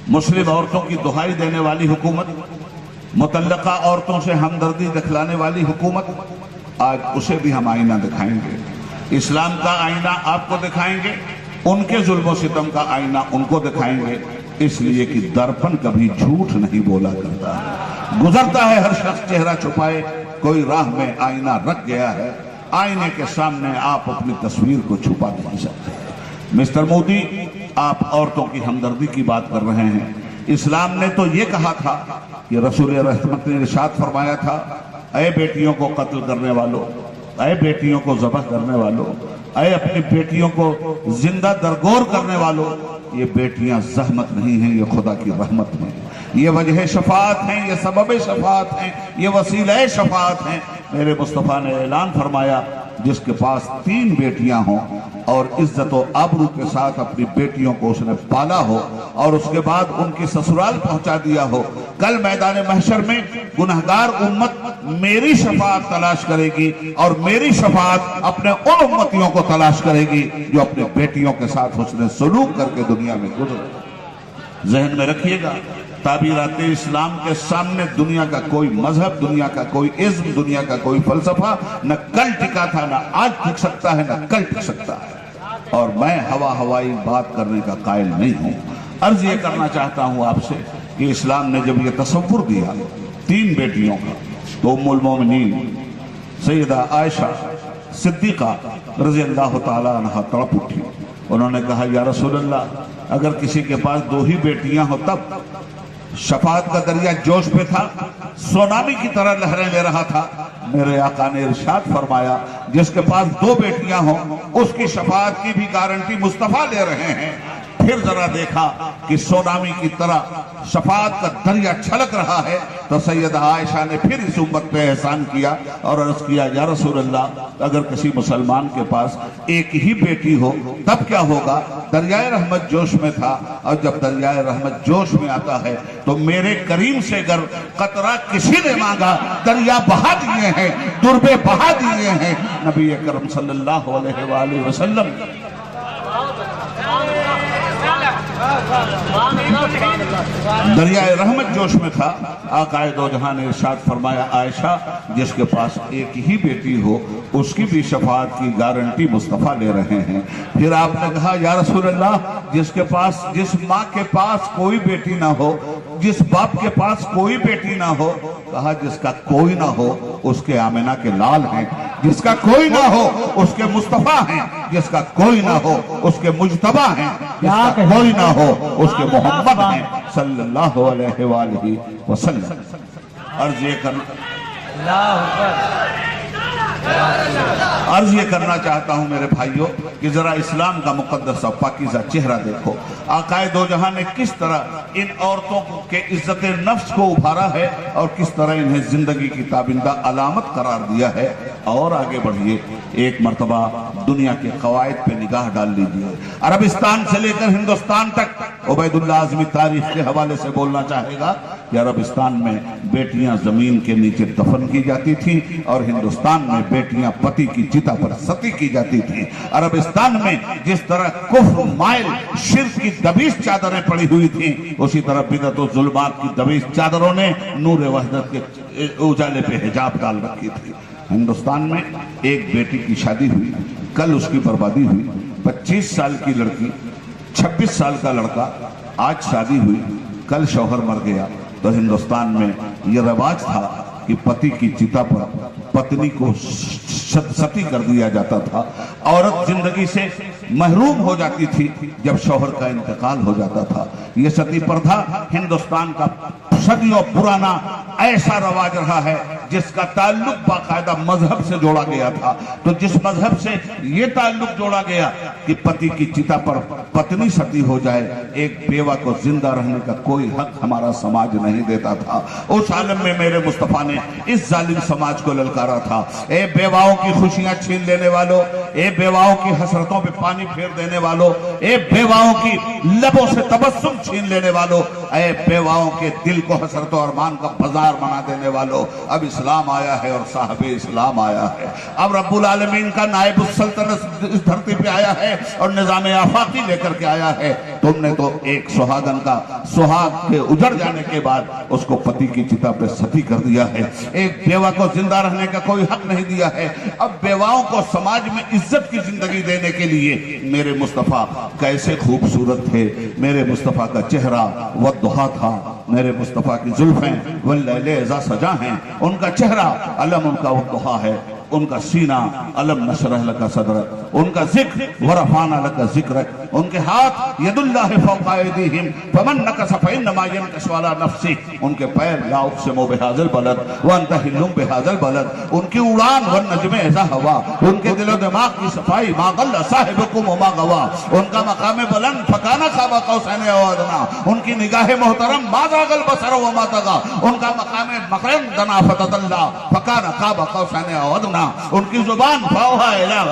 مسلم عورتوں کی دہائی دینے والی حکومت، مطلقہ عورتوں سے ہمدردی دکھلانے والی حکومت، آج اسے بھی ہم آئینہ دکھائیں گے. اسلام کا آئینہ آپ کو دکھائیں گے، ان کے ظلم و ستم کا آئینہ ان کو دکھائیں گے. اس لیے کہ درپن کبھی جھوٹ نہیں بولا کرتا. گزرتا ہے ہر شخص چہرہ چھپائے، کوئی راہ میں آئینہ رکھ گیا ہے، آئینے کے سامنے آپ اپنی تصویر کو چھپا نہیں سکتے. مسٹر مودی، آپ عورتوں کی ہمدردی کی بات کر رہے ہیں. اسلام نے تو یہ کہا تھا کہ رسول رحمت نے ارشاد فرمایا تھا، اے بیٹیوں کو قتل کرنے والوں، اے بیٹیوں کو ذبح کرنے والوں، اے اپنی بیٹیوں کو زندہ درگور کرنے والوں، یہ بیٹیاں زحمت نہیں ہیں، یہ خدا کی رحمت ہیں، یہ وجہ شفاعت ہیں، یہ سبب شفاعت ہیں، یہ وسیلہ شفاعت ہیں. میرے مصطفیٰ نے اعلان فرمایا، جس کے پاس 3 بیٹیاں ہوں اور عزت و آبرو کے ساتھ اپنی بیٹیوں کو اس نے پالا ہو اور اس کے بعد ان کی سسرال پہنچا دیا ہو، کل میدان محشر میں گنہگار امت میری شفاعت تلاش کرے گی اور میری شفاعت اپنے ان امتیوں کو تلاش کرے گی جو اپنے بیٹیوں کے ساتھ حسن سلوک کر کے دنیا میں گزرے. ذہن میں رکھیے گا، تعبیرات اسلام کے سامنے دنیا کا کوئی مذہب، دنیا کا کوئی ازم، دنیا کا کوئی فلسفہ نہ کل ٹکا تھا، نہ آج ٹک سکتا ہے، نہ کل ٹک سکتا ہے. اور میں ہوائی بات کرنے کا قائل نہیں ہوں. عرض یہ کرنا چاہتا ہوں آپ سے کہ اسلام نے جب یہ تصور دیا 3 بیٹیوں کا، تو ام المومنین سیدہ عائشہ صدیقہ رضی اللہ تعالیٰ عنہ تڑپ اٹھی. انہوں نے کہا، یا رسول اللہ، اگر کسی کے پاس 2 ہی بیٹیاں ہو تب. شفاعت کا دریا جوش پہ تھا، سونامی کی طرح لہریں لے رہا تھا. میرے آقا نے ارشاد فرمایا، جس کے پاس 2 بیٹیاں ہوں اس کی شفاعت کی بھی گارنٹی مصطفیٰ لے رہے ہیں. پھر ذرا دیکھا کہ سونامی کی طرح شفاعت کا دریا چھلک رہا ہے، تو سیدہ عائشہ نے پھر اس امت پہ احسان کیا اور عرض کیا، یا رسول اللہ، اگر کسی مسلمان کے پاس ایک ہی بیٹی ہو تب کیا ہوگا؟ دریائے رحمت جوش میں تھا، اور جب دریائے رحمت جوش میں آتا ہے تو میرے کریم سے اگر قطرہ کسی نے مانگا، دریا بہا دیے ہیں، دربے بہا دیے ہیں. نبی اکرم صلی اللہ علیہ وآلہ وسلم دریائے رحمت جوش میں تھا. آقا دو جہاں نے ارشاد فرمایا، عائشہ، جس کے پاس ایک ہی بیٹی ہو اس کی بھی شفاعت کی گارنٹی مصطفیٰ لے رہے ہیں. پھر آپ نے کہا، یا رسول اللہ، جس ماں کے پاس کوئی بیٹی نہ ہو، جس باپ کے پاس کوئی بیٹی نہ ہو. کہا، جس کا کوئی نہ ہو اس کے آمنہ کے لال ہیں، جس کا کوئی نہ ہو اس کے مصطفیٰ ہیں، جس کا کوئی نہ ہو اس کے مجتبیٰ ہیں، جس کا کوئی نہ ہو اس کے محمد ہیں صلی اللہ علیہ وآلہ وسلم. عرض یہ کرنا، عرض یہ کرنا چاہتا ہوں میرے بھائیوں کہ ذرا اسلام کا مقدس اور پاکیزہ چہرہ دیکھو. آقائے دو جہاں نے کس طرح ان عورتوں کے عزت نفس کو ابھارا ہے اور کس طرح انہیں زندگی کی تابندہ علامت قرار دیا ہے. اور آگے بڑھیے، ایک مرتبہ دنیا کے قواعد پہ نگاہ ڈال لیجیے. عربستان سے لے کر ہندوستان تک عبید اللہ اعظمی تاریخ کے حوالے سے بولنا چاہے گا کہ عربستان میں بیٹیاں زمین کے نیچے دفن کی جاتی تھیں اور ہندوستان میں بیٹیاں پتی کی چتا پر ستی کی جاتی تھیں. عربستان میں جس طرح کفر مائل شرک کی دبیش چادریں پڑی ہوئی تھیں، اسی طرح بدعت و ظلمات کی دبیش چادروں نے نور وحدت کے اجالے پہ حجاب ڈال رکھی تھی. ہندوستان میں ایک بیٹی کی شادی ہوئی، کل اس کی بربادی ہوئی. 25 سال کی لڑکی، 26 سال کا لڑکا، آج شادی ہوئی، کل شوہر مر گیا. تو ہندوستان میں یہ رواج تھا کہ پتی کی چتا پر پتنی کو ستی کر دیا جاتا تھا. عورت زندگی سے محروم ہو جاتی تھی جب شوہر کا انتقال ہو جاتا تھا. یہ ستی پردہ ہندوستان کا صدیوں پرانا ایسا رواج رہا ہے جس کا تعلق باقاعدہ مذہب سے جوڑا گیا تھا. تو جس مذہب سے یہ تعلق جوڑا گیا کہ پتی کی چتا پر پتنی ستی ہو جائے، ایک بیوہ کو زندہ رہنے کا کوئی حق ہمارا سماج نہیں دیتا تھا. اس عالم میں میرے مصطفیٰ نے اس ظالم سماج کو للکارا تھا. اے بیواؤں کی خوشیاں چھین لینے والوں، اے بیواؤں کی حسرتوں پہ پانی پھیر دینے والوں، اے بیواؤں کی لبوں سے تبسم چھین لینے والوں، اے بیواؤں کے دل کو حسرت و ارمان کا بازار بنا دینے والوں، اب اسلام آیا ہے اور صاحب اسلام آیا ہے. اب رب العالمین کا نائب السلطنت اس دھرتی پہ آیا ہے اور نظام آفاقی لے کر کے آیا ہے. تم نے تو ایک سہاگن کا سہاگ کے اجڑ جانے کے بعد اس کو پتی کی چتا پہ ستی کر دیا ہے. ایک بیوہ کو زندہ رہنے کا کوئی حق نہیں دیا ہے. اب بیواؤں کو سماج میں عزت کی زندگی دینے کے لیے میرے مصطفیٰ کیسے خوبصورت تھے. میرے مصطفیٰ کا چہرہ والضحیٰ تھا، میرے مصطفیٰ کی زلفیں واللیل اذا سجا ہیں، ان کا چہرہ علم ان کا والضحیٰ ہے، ان کا سینہ علم نشرح لک صدرک، ان کا ذکر ورفعنا لک ذکرک، ان کے ہاتھ ید اللہ فوق ایدیہم فمن نکس فانما ینکس علی نفسہ، ان کے پیر لا اقسم بہذا البلد وانت حل بہذا البلد، ان کی اڑان والنجم اذا ہوا، ان کے دل و دماغ کی صفائی ما غل صاحبکم وما غوا، ان کا مقام بلند فکان قاب قوسین او ادنی، ان کی نگاہ محترم ما زاغ البصر وما طغی، ان کا مقام مقرن دنا فتدلی فکان قاب قوسین او ادنی، ان کی زبان فاوہا الہ.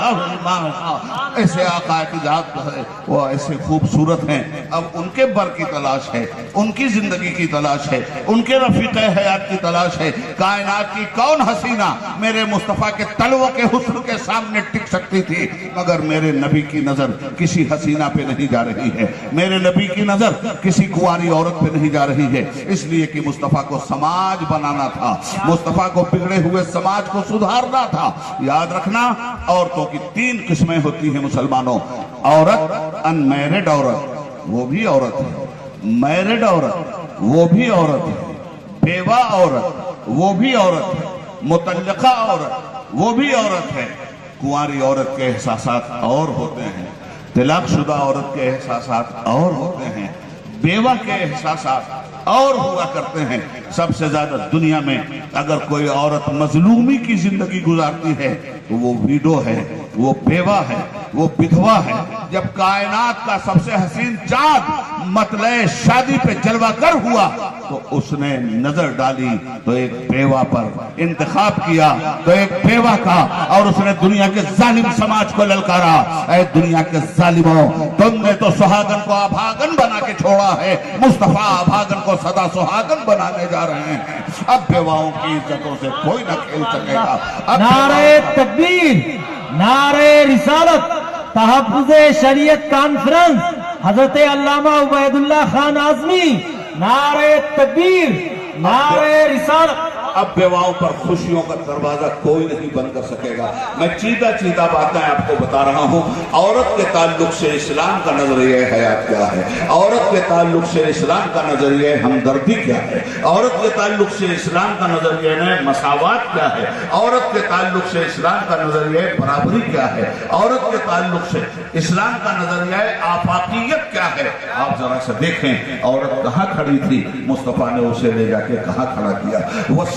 ایسے آقا کی ذات ہے، وہ ایسے خوبصورت ہیں. اب ان کے بر کی تلاش ہے، ان کی زندگی کی تلاش ہے، ان کے رفیق حیات کی تلاش ہے. کائنات کی کون حسینہ میرے مصطفیٰ کے تلووں کے حسن کے سامنے ٹک سکتی تھی؟ مگر میرے نبی کی نظر کسی حسینہ پہ نہیں جا رہی ہے، میرے نبی کی نظر کسی کنواری عورت پہ نہیں جا رہی ہے. اس لیے کہ مصطفیٰ کو سماج بنانا تھا، مصطفیٰ کو بگڑے ہوئے سماج کو سدھارنا تھا. یاد رکھنا، عورتوں کی 3 قسمیں ہوتی ہیں مسلمانوں. عورت، ان میرڈ عورت وہ بھی عورت ہے، میرڈ عورت وہ بھی عورت ہے، بیوہ عورت وہ بھی عورت ہے، مطلقہ عورت وہ بھی عورت ہے. کنواری عورت کے احساسات اور ہوتے ہیں، طلاق شدہ عورت کے احساسات اور ہوتے ہیں، بیوہ کے احساسات اور ہوا کرتے ہیں. سب سے زیادہ دنیا میں اگر کوئی عورت مظلومی کی زندگی گزارتی ہے تو وہ ویڈو ہے، وہ بیوہ ہے، وہ بدھوا ہے. جب کائنات کا سب سے حسین چاند مطلع شادی پہ جلوہ گر ہوا تو اس نے نظر ڈالی تو ایک بیوہ پر انتخاب کیا، تو ایک بیوہ کا، اور اس نے دنیا کے ظالم سماج کو للکارا. اے دنیا کے ظالموں، تم نے تو سہاگن کو آبھاگن بنا کے چھوڑا ہے، مصطفیٰ آبھاگن کو سدا سہاگن بنانے جا رہے ہیں. اب بیواؤں کی عزتوں سے کوئی نہ کھیل سکے گا. نعرہ تکبیر، نعرہ رسالت، تحفظ شریعت کانفرنس، حضرت علامہ عبید اللہ خان اعظمی. نعرہ تکبیر، نعرہ رسالت. اب بیواؤں پر خوشیوں کا دروازہ کوئی نہیں بند کر سکے گا. میں چیدہ باتیں آپ کو بتا رہا ہوں. عورت کے تعلق سے اسلام کا نظریہ حیات کیا ہے، عورت کے تعلق سے اسلام کا نظریہ ہمدردی کیا ہے، عورت کے تعلق سے اسلام کا نظریہ مساوات کیا ہے، عورت کے تعلق سے اسلام کا نظریہ برابری کیا ہے، عورت کے تعلق سے اسلام کا نظریہ آفاقیت کیا ہے. آپ ذرا سے دیکھیں عورت کہاں کھڑی تھی، مصطفیٰ نے اسے لے جا کے کہاں کھڑا کیا.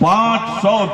500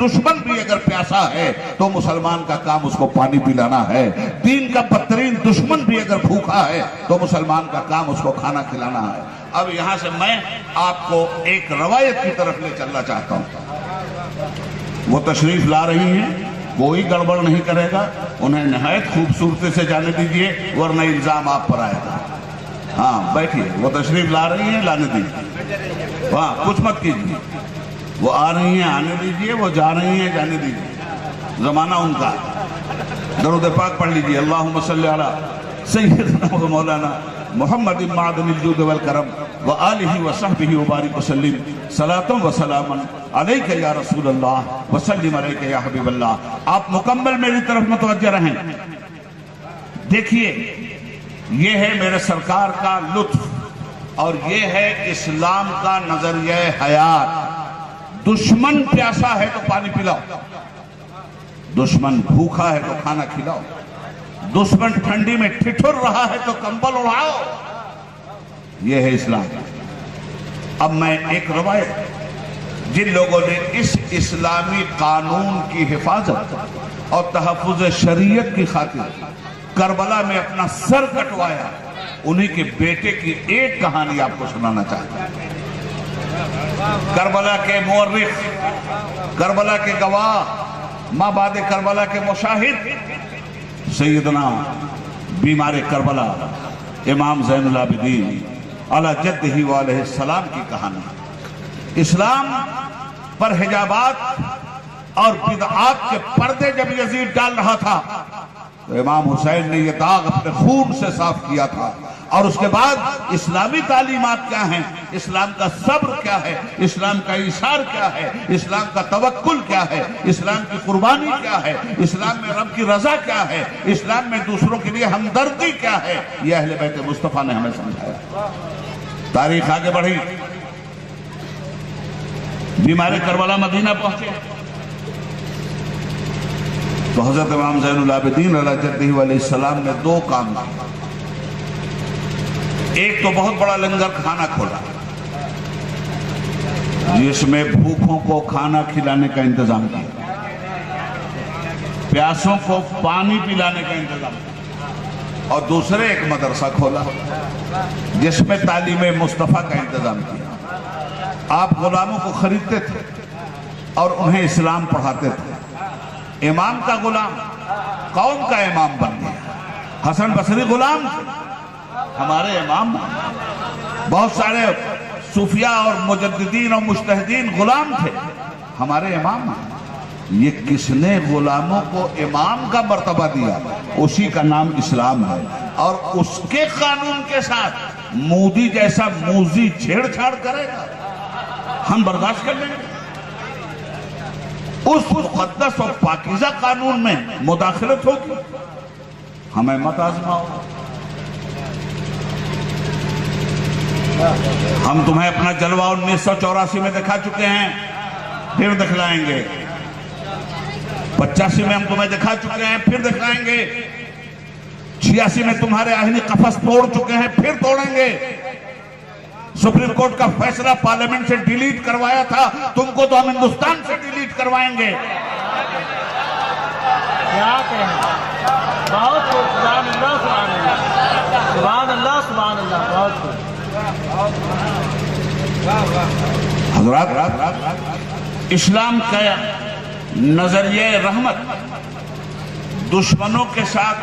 دشمن بھی اگر پیاسا ہے تو مسلمان کا کام اس کو پانی پلانا ہے. دین کا بدترین دشمن بھی اگر بھوکا ہے تو مسلمان کا کام اس کو کھانا کھلانا ہے. اب یہاں سے میں آپ کو ایک روایت کی طرف لے چلنا چاہتا ہوں. وہ تشریف لا رہی ہیں, کوئی گڑبڑ نہیں کرے گا, انہیں نہایت خوبصورتی سے جانے دیجئے ورنہ الزام آپ پر آئے گا. ہاں بیٹھیے, وہ تشریف لا رہی ہیں, لانے دیجئے. ہاں کچھ مت کیجیے, وہ آ رہی ہیں آنے دیجئے, وہ جا رہی ہیں جانے دیجئے. زمانہ ان کا. درود پاک پڑھ لیجئے. اللہم صلی علی سیدنا و مولانا محمد معدن الجود والکرم وآلہ وصحبہ وبارک وسلم صلاۃ و سلاما علیک یا رسول اللہ وسلم علیک یا حبیب اللہ. آپ مکمل میری طرف متوجہ رہیں. دیکھیے یہ ہے میرے سرکار کا لطف اور یہ ہے اسلام کا نظریہ حیات. دشمن پیاسا ہے تو پانی پلاؤ, دشمن بھوکا ہے تو کھانا کھلاؤ, دشمن ٹھنڈی میں ٹھٹر رہا ہے تو کمبل اڑاؤ. یہ ہے اسلام. اب میں ایک روایت, جن لوگوں نے اس اسلامی قانون کی حفاظت اور تحفظ شریعت کی خاطر کربلا میں اپنا سر کٹوایا, انہی کے بیٹے کی ایک کہانی آپ کو سنانا چاہتا ہوں. کربلا کے مورخ, کربلا کے گواہ, مابعد کربلا کے مشاہد, سیدنا بیمار کربلا امام زین العابدین علی جدہ وعلیہ السلام کی کہانی. اسلام پر حجابات اور بدعات کے پردے جب یزید ڈال رہا تھا تو امام حسین نے یہ داغ اپنے خون سے صاف کیا تھا. اور اس کے بعد اسلامی تعلیمات کیا ہیں, اسلام کا صبر کیا ہے, اسلام کا ایثار کیا ہے, اسلام کا توکل کیا ہے, اسلام کی قربانی کیا ہے, اسلام میں رب کی رضا کیا ہے, اسلام میں دوسروں کے لیے ہمدردی کیا ہے, یہ اہل بیت مصطفیٰ نے ہمیں سمجھایا. تاریخ آگے بڑھی. بیمار کربلا مدینہ پہنچے تو حضرت امام زین العابدین علیہ جدہ علیہ السلام نے دو کام کیے. ایک تو بہت بڑا لنگر کھانا کھولا جس میں بھوکوں کو کھانا کھلانے کا انتظام کیا, پیاسوں کو پانی پلانے کا انتظام کیا, اور دوسرے ایک مدرسہ کھولا جس میں تعلیم مصطفیٰ کا انتظام کیا. آپ غلاموں کو خریدتے تھے اور انہیں اسلام پڑھاتے تھے. امام کا غلام قوم کا امام بن گیا. حسن بصری غلام تھے, ہمارے امام. بہت سارے صوفیاء اور مجددین اور مجتہدین غلام تھے, ہمارے امام. یہ کس نے غلاموں کو امام کا مرتبہ دیا, اسی کا نام اسلام ہے. اور اس کے قانون کے ساتھ مودی جیسا موزی چھیڑ چھاڑ کرے گا, ہم برداشت کر لیں گے. اس مقدس اور پاکیزہ قانون میں مداخلت ہوگی, ہمیں مت آزماؤ. ہم تمہیں اپنا جلوہ 1984 میں دکھا چکے ہیں, پھر دکھلائیں گے. 85 میں ہم تمہیں دکھا چکے ہیں, پھر دکھلائیں گے. 86 میں تمہارے آہنی قفس توڑ چکے ہیں, پھر توڑیں گے. سپریم کورٹ کا فیصلہ پارلیمنٹ سے ڈیلیٹ کروایا تھا, تم کو تو ہم ہندوستان سے ڈیلیٹ کروائیں گے. کیا کہیں, بہت سبحان اللہ, سبحان اللہ, سبحان اللہ, بہت خوب. حضرات, اسلام کا نظریہ رحمت دشمنوں کے ساتھ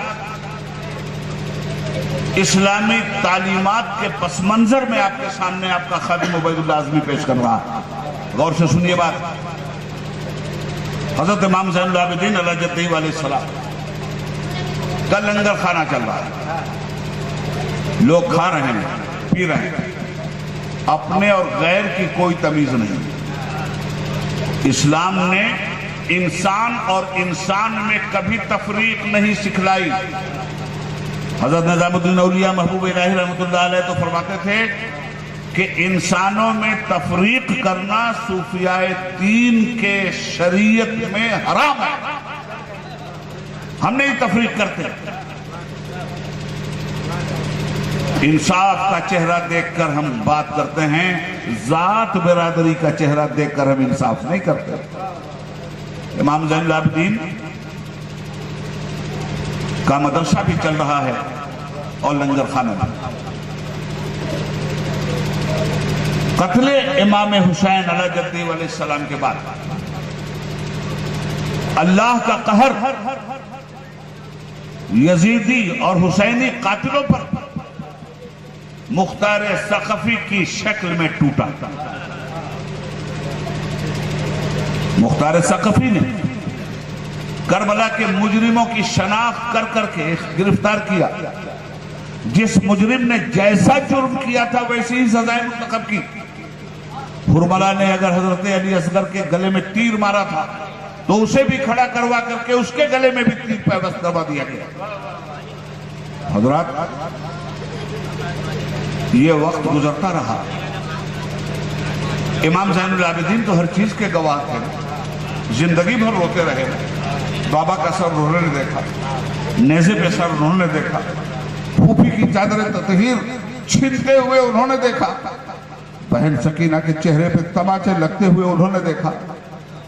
اسلامی تعلیمات کے پس منظر میں آپ کے سامنے آپ کا خادم عبید اللہ اعظمی پیش کر رہا ہے. غور سے سنیے بات. حضرت امام زین العابدین علیہ جدہ علیہ السلام کا لنگر کھانا چل رہا ہے, لوگ کھا رہے ہیں, پی رہے ہیں, اپنے اور غیر کی کوئی تمیز نہیں. اسلام نے انسان اور انسان میں کبھی تفریق نہیں سکھلائی. حضرت نظام الدین اولیاء محبوب الہی رحمۃ اللہ علیہ تو فرماتے تھے کہ انسانوں میں تفریق کرنا صوفیاء دین کے شریعت میں حرام ہے. ہم نہیں تفریق کرتے. انصاف کا چہرہ دیکھ کر ہم بات کرتے ہیں, ذات برادری کا چہرہ دیکھ کر ہم انصاف نہیں کرتے۔ امام زین العابدین کا مدرسہ بھی چل رہا ہے اور لنگر خانہ بھی۔ قتل امام حسین علیہ جدہ علیہ السلام کے بعد اللہ کا قہر یزیدی اور حسینی قاتلوں پر مختار ثقفی کی شکل میں ٹوٹا۔ مختار ثقفی نے کربلا کے مجرموں کی شناخت کر کر کے گرفتار کیا۔ جس مجرم نے جیسا جرم کیا تھا ویسی ہی سزائیں منتخب کی۔ حرملہ نے اگر حضرت علی اصغر کے گلے میں تیر مارا تھا تو اسے بھی کھڑا کروا کر کے اس کے گلے میں بھی تیر پیوست کروا دیا گیا۔ حضرات، یہ وقت گزرتا رہا۔ امام زین العابدین تو ہر چیز کے گواہ تھے، زندگی بھر روتے رہے۔ بابا کا سر انہوں نے دیکھا، نیزے پہ سر انہوں نے دیکھا، پھوپھی کی چادر تطہیر چھینتے ہوئے انہوں نے دیکھا، بہن سکینہ کے چہرے پہ تماچے لگتے ہوئے انہوں نے دیکھا،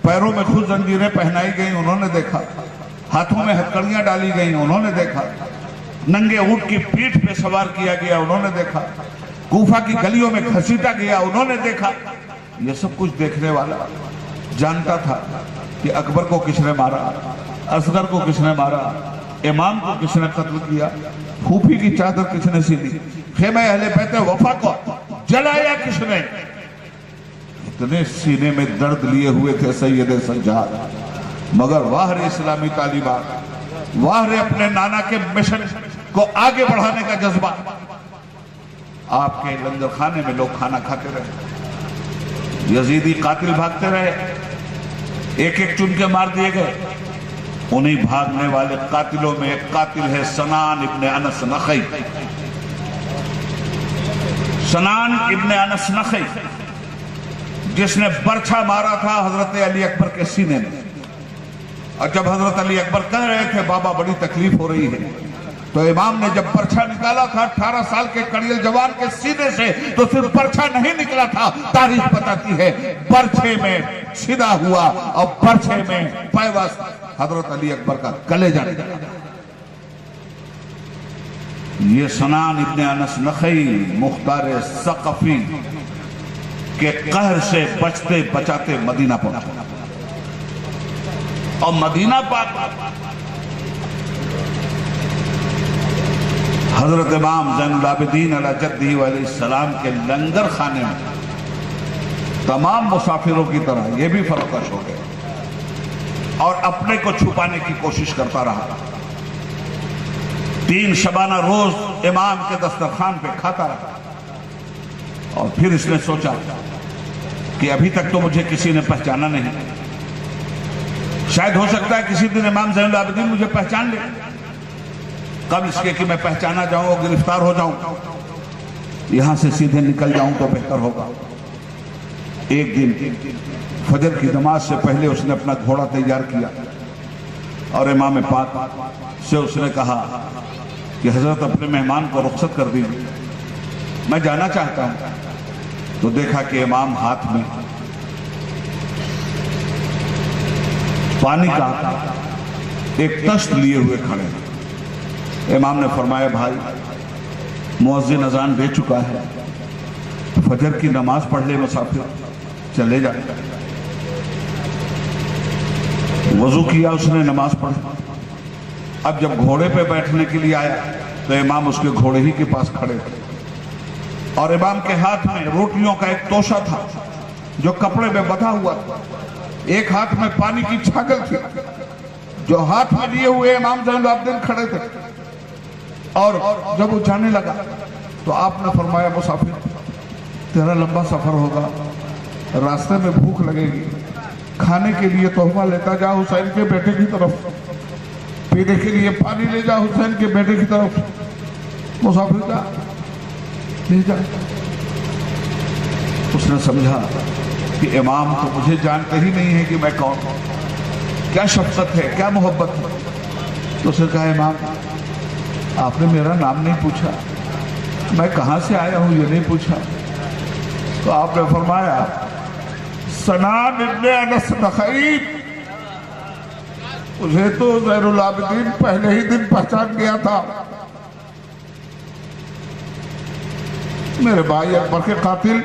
پیروں میں خود زنجیریں پہنائی گئیں انہوں نے دیکھا، ہاتھوں میں ہتکڑیاں ڈالی گئیں انہوں نے دیکھا، ننگے اونٹ کی پیٹھ پہ سوار کیا گیا انہوں نے دیکھا، کوفہ کی گلیوں میں گھسیٹا گیا انہوں نے دیکھا۔ یہ سب کچھ دیکھنے والا جانتا تھا کہ اکبر کو کس نے مارا، اصغر کو کس نے مارا، امام کو کس نے قتل کیا، پھوپھی کی چادر کس نے سیدھی، خیمہ اہل بیت وفا کو جلایا کس نے۔ اتنے سینے میں درد لیے ہوئے تھے سید سجاد، مگر واہر اسلامی تعلیمات، واہر اپنے نانا کے مشن کو آگے بڑھانے کا جذبہ۔ آپ کے لنگر خانے میں لوگ کھانا کھاتے رہے، یزیدی قاتل بھاگتے رہے، ایک ایک چن کے مار دیے گئے۔ انہی بھاگنے والے قاتلوں میں ایک قاتل ہے سنان ابن انس نخعی۔ سنان ابن انس نخعی جس نے برچھا مارا تھا حضرت علی اکبر کے سینے میں، اور جب حضرت علی اکبر کہہ رہے تھے بابا بڑی تکلیف ہو رہی ہے، تو امام نے جب برچھا نکالا تھا 18 سال کے کڑیل جوان کے سینے سے، تو صرف برچھا نہیں نکلا تھا، تاریخ بتاتی ہے برچھے میں سیدھا ہوا اور برچھے میں پیوست حضرت علی اکبر کا کلیجہ نکلا۔ یہ سنان ابن انس نخعی مختار ثقفی کے قہر سے بچتے بچاتے مدینہ پہنچا، اور مدینہ پاک حضرت امام زین العابدین علیہ جدہ علیہ السلام کے لنگر خانے میں تمام مسافروں کی طرح یہ بھی فروکش ہو گئے اور اپنے کو چھپانے کی کوشش کرتا رہا۔ 3 شبانہ روز امام کے دسترخوان پہ کھاتا رہا، اور پھر اس نے سوچا کہ ابھی تک تو مجھے کسی نے پہچانا نہیں، شاید ہو سکتا ہے کسی دن امام زین العابدین مجھے پہچان لے، قبل اس کے کہ میں پہچانا جاؤں اور گرفتار ہو جاؤں، یہاں سے سیدھے نکل جاؤں تو بہتر ہوگا۔ ایک دن فجر کی نماز سے پہلے اس نے اپنا گھوڑا تیار کیا، اور امام پاک سے اس نے کہا کہ حضرت اپنے مہمان کو رخصت کر دیجیے، میں جانا چاہتا ہوں۔ تو دیکھا کہ امام ہاتھ میں پانی کا ایک تشت لیے ہوئے کھڑے ہیں۔ امام نے فرمایا بھائی مؤذن اذان دے چکا ہے، فجر کی نماز پڑھ لے مسافر، چلے جائے۔ وضو کیا اس نے، نماز پڑھ، اب جب گھوڑے پہ بیٹھنے کے لیے آیا تو امام اس کے گھوڑے ہی کے پاس کھڑے تھے، اور امام کے ہاتھ میں روٹیوں کا ایک توشہ تھا جو کپڑے میں بندھا ہوا تھا، ایک ہاتھ میں پانی کی چھاگل تھی جو ہاتھ میں لیے ہوئے امام زین العابدین کھڑے تھے۔ اور جب وہ جانے لگا تو آپ نے فرمایا مسافر تیرا لمبا سفر ہوگا، راستے میں بھوک لگے گی، کھانے کے لیے تحفہ لیتا جا حسین کے بیٹے کی طرف، پینے کے لیے پانی لے جا حسین کے بیٹے کی طرف، مسافر جا لے جا۔ اس نے سمجھا کہ امام تو مجھے جانتے ہی نہیں ہے کہ میں کون ہوں، کیا شفقت ہے، کیا محبت ہے۔ تو اسے کہا امام آپ نے میرا نام نہیں پوچھا، میں کہاں سے آیا ہوں یہ نہیں پوچھا، تو آپ نے فرمایا سنان ابن انس نخعی، اسے تو زین العابدین پہلے ہی دن پہچان گیا تھا، میرے بھائی اکبر کے قاتل،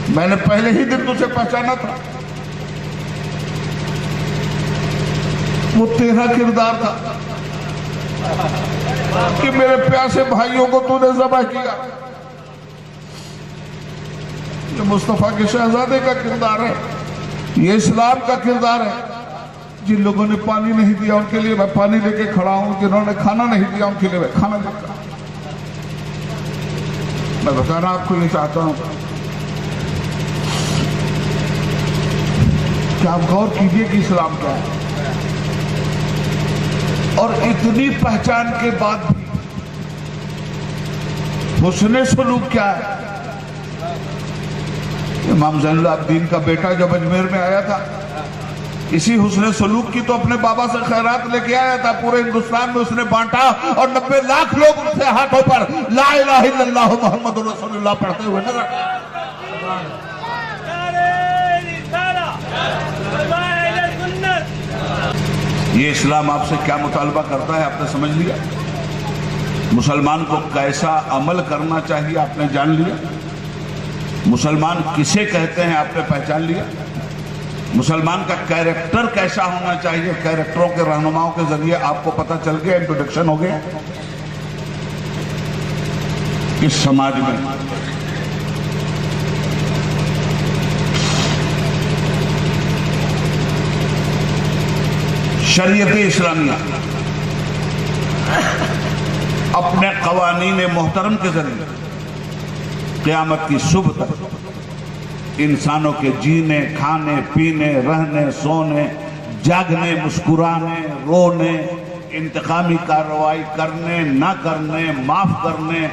میں نے پہلے ہی دن تجھے پہچانا تھا، وہ تیرا کردار تھا کہ میرے پیاسے بھائیوں کو تو نے ذبح کیا۔ یہ مصطفیٰ کے شہزادے کا کردار ہے، یہ اسلام کا کردار ہے۔ جن لوگوں نے پانی نہیں دیا ان کے لیے میں پانی لے کے کھڑا ہوں، جنہوں نے کھانا نہیں دیا ان کے لیے میں کھانا لے کے کھڑا ہوں۔ میں بتانا آپ کو یہ چاہتا ہوں کہ آپ غور کیجئے کہ اسلام کیا ہے، اور اتنی پہچان کے بعد بھی حسن سلوک کیا ہے۔ امام زین العابدین کا بیٹا جب اجمیر میں آیا تھا، اسی حسن سلوک کی تو اپنے بابا سے خیرات لے کے آیا تھا، پورے ہندوستان میں اس نے بانٹا، اور 90 لاکھ لوگ ان سے ہاتھوں پر لا الہ الا اللہ محمد رسول اللہ پڑھتے ہوئے نظر۔ یہ اسلام آپ سے کیا مطالبہ کرتا ہے آپ نے سمجھ لیا؟ مسلمان کو کیسا عمل کرنا چاہیے آپ نے جان لیا؟ مسلمان کسے کہتے ہیں آپ نے پہچان لیا؟ مسلمان کا کیریکٹر کیسا ہونا چاہیے؟ کیریکٹروں کے رہنماؤں کے ذریعے آپ کو پتہ چل گیا، انٹروڈکشن ہو گیا۔ اس سماج میں شریعت اسلامیہ اپنے قوانین محترم کے ذریعے قیامت کی صبح تک انسانوں کے جینے، کھانے، پینے، رہنے، سونے، جاگنے، مسکرانے، رونے، انتقامی کارروائی کرنے، نہ کرنے، معاف کرنے،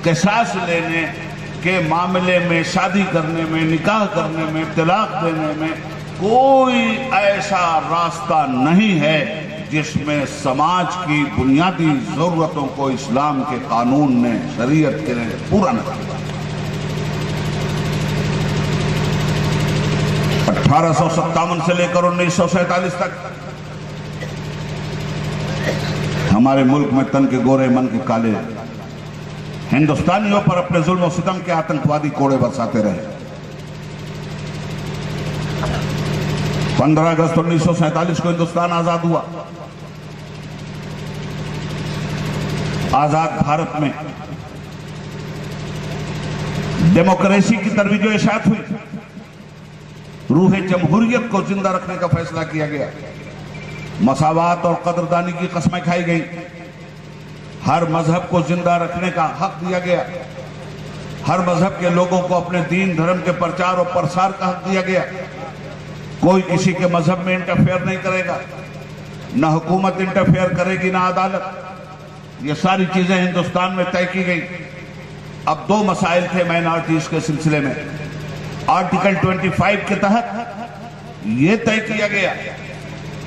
قصاص لینے کے معاملے میں، شادی کرنے میں، نکاح کرنے میں، طلاق دینے میں کوئی ایسا راستہ نہیں ہے جس میں سماج کی بنیادی ضرورتوں کو اسلام کے قانون نے، شریعت کے نے پورا نہ کیا۔ 1857 سے لے کر 1947 تک ہمارے ملک میں تن کے گورے من کے کالے ہندوستانیوں پر اپنے ظلم و ستم کے آتنکوادی کوڑے برساتے رہے۔ 15 اگست 1947 کو ہندوستان آزاد ہوا۔ آزاد بھارت میں ڈیموکریسی کی ترویج و اشاعت ہوئی، روح جمہوریت کو زندہ رکھنے کا فیصلہ کیا گیا، مساوات اور قدردانی کی قسمیں کھائی گئیں، ہر مذہب کو زندہ رکھنے کا حق دیا گیا، ہر مذہب کے لوگوں کو اپنے دین دھرم کے پرچار اور پرسار کا حق دیا گیا، کوئی کسی کے مذہب میں انٹرفیئر نہیں کرے گا، نہ حکومت انٹرفیئر کرے گی نہ عدالت۔ یہ ساری چیزیں ہندوستان میں طے کی گئی۔ اب 2 مسائل تھے مائنارٹیز کے سلسلے میں۔ آرٹیکل 25 کے تحت یہ طے کیا گیا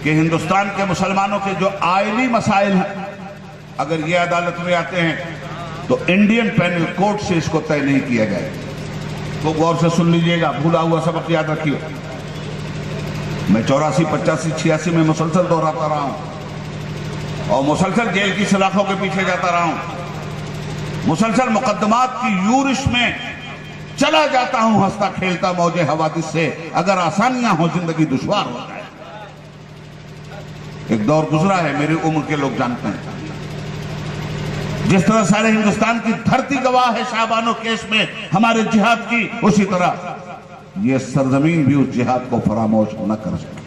کہ ہندوستان کے مسلمانوں کے جو آئلی مسائل ہیں اگر یہ عدالت میں آتے ہیں تو انڈین پینل کوڈ سے اس کو طے نہیں کیا گیا۔ تو غور سے سن لیجئے گا، بھولا ہوا سبق یاد رکھیے۔ میں 84، 85، 86 میں مسلسل دہراتا رہا ہوں اور مسلسل جیل کی سلاخوں کے پیچھے جاتا رہا ہوں، مسلسل مقدمات کی یورش میں چلا جاتا ہوں، ہنستا کھیلتا موج حوادث سے۔ اگر آسانیاں ہوں زندگی دشوار ہو جائے۔ ایک دور گزرا ہے، میری عمر کے لوگ جانتے ہیں، جس طرح سارے ہندوستان کی دھرتی گواہ ہے شعبان و کیس میں ہمارے جہاد کی، اسی طرح یہ سرزمین بھی اس جہاد کو فراموش نہ کر سکے۔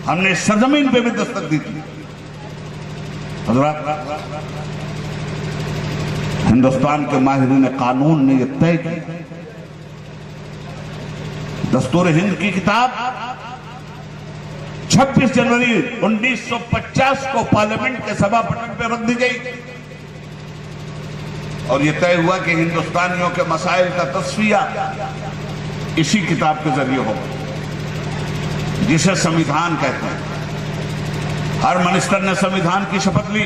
ہم نے اس سرزمین پہ بھی دستک دی تھی۔ حضرات، ہندوستان کے ماہرین قانون نے یہ طے کیا، دستور ہند کی کتاب 26 جنوری 1950 کو پارلیمنٹ کے سبھا پٹل پہ رکھ دی گئی، اور یہ طے ہوا کہ ہندوستانیوں کے مسائل کا تصفیہ اسی کتاب کے ذریعے ہوگا، جسے سمویدھان کہتے ہیں۔ ہر منسٹر نے سمویدھان کی شپث لی،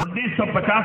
1950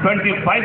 25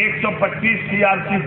125 CRPC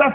10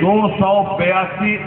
282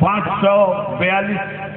542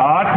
8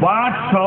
500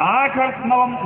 8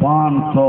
500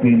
3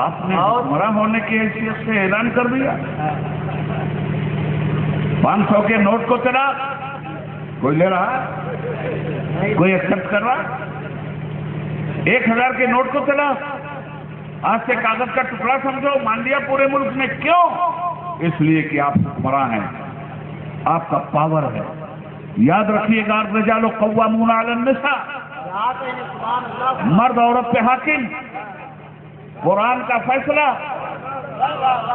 آپ نے حکمراں ہونے کی حیثیت سے اعلان کر دیا 500 کے نوٹ کو طلاق کوئی لے رہا ہے؟ کوئی ایکسپٹ کر رہا؟ 1000 کے نوٹ کو طلاق آج سے کاغذ کا ٹکڑا سمجھو مان لیا پورے ملک میں. کیوں؟ اس لیے کہ آپ حکمراں ہیں, آپ کا پاور ہے. یاد رکھیے گا الرجال قوامون علی النساء, مرد عورت پہ حاکم. قرآن کا فیصلہ,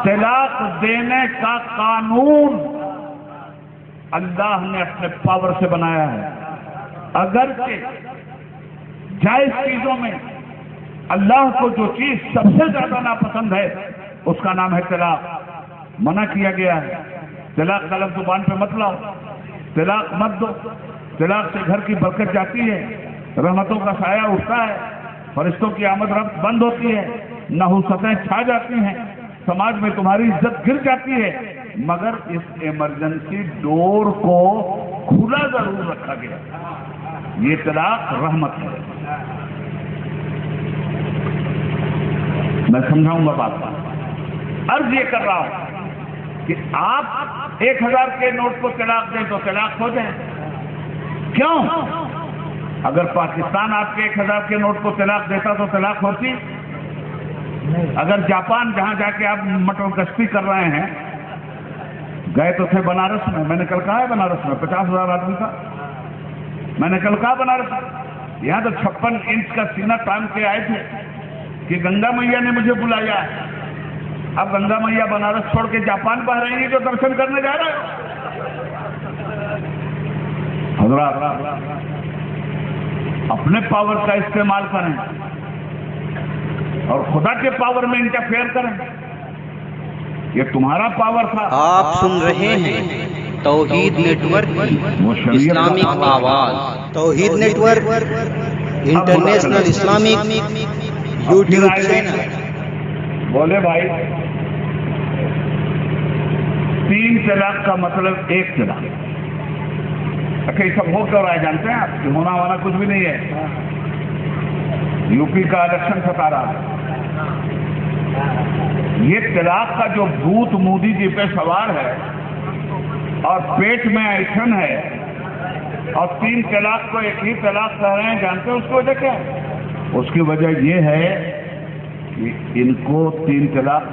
طلاق دینے کا قانون اللہ نے اپنے پاور سے بنایا ہے. اگرچہ جائز چیزوں میں اللہ کو جو چیز سب سے زیادہ ناپسند ہے اس کا نام ہے طلاق. منع کیا گیا ہے طلاق کا لفظ زبان پہ مت لاؤ, طلاق مت دو. طلاق سے گھر کی برکت جاتی ہے, رحمتوں کا سایہ اٹھتا ہے, فرشتوں کی آمد رفت بند ہوتی ہے, نحوستیں چھا جاتی ہیں, سماج میں تمہاری عزت گر جاتی ہے. مگر اس ایمرجنسی ڈور کو کھلا ضرور رکھا گیا. یہ طلاق رحمت ہے. میں سمجھاؤں گا بات. عرض یہ کر رہا ہوں کہ آپ 1000 کے نوٹ کو طلاق دیں تو طلاق ہو جائیں. کیوں؟ اگر پاکستان آپ کے 1000 کے نوٹ کو طلاق دیتا تو طلاق ہوتی. اگر جاپان جہاں جا کے آپ مٹر گشتی کر رہے ہیں, گئے تو تھے بنارس میں, میں نے کل کہا ہے بنارس میں 50,000 آدمی تھا. میں نے کل کہا بنارس میں, یہاں تو 56 انچ کا سینہ تان کے آئے تھے کہ گنگا میاں نے مجھے بلایا ہے. اب گنگا میاں بنارس چھوڑ کے جاپان پہ رہیں گے جو درشن کرنے جا رہے ہیں. حضرات اپنے پاور کا استعمال کریں اور خدا کے پاور میں انٹرفیئر کریں. یہ تمہارا پاور تھا. آپ سن رہے ہیں توحید نیٹ ورک اسلامک آواز. توحید network international Islamic YouTube channel. بولے بھائی 3 طلاق کا مطلب 1 طلاق. اچھا یہ سب ہو کر رہا ہے جانتے ہیں آپ کہ ہونا وانا کچھ بھی نہیں ہے. یو پی کا الیکشن ستا رہا ہے. یہ طلاق کا جو بھوت مودی جی پہ سوار ہے اور پیٹ میں ایٹھن ہے اور 3 طلاق کو 1 ہی طلاق کہہ رہے ہیں, جانتے ہیں اس کی وجہ کیا ہے؟ اس کی وجہ یہ ہے کہ ان کو 3 طلاق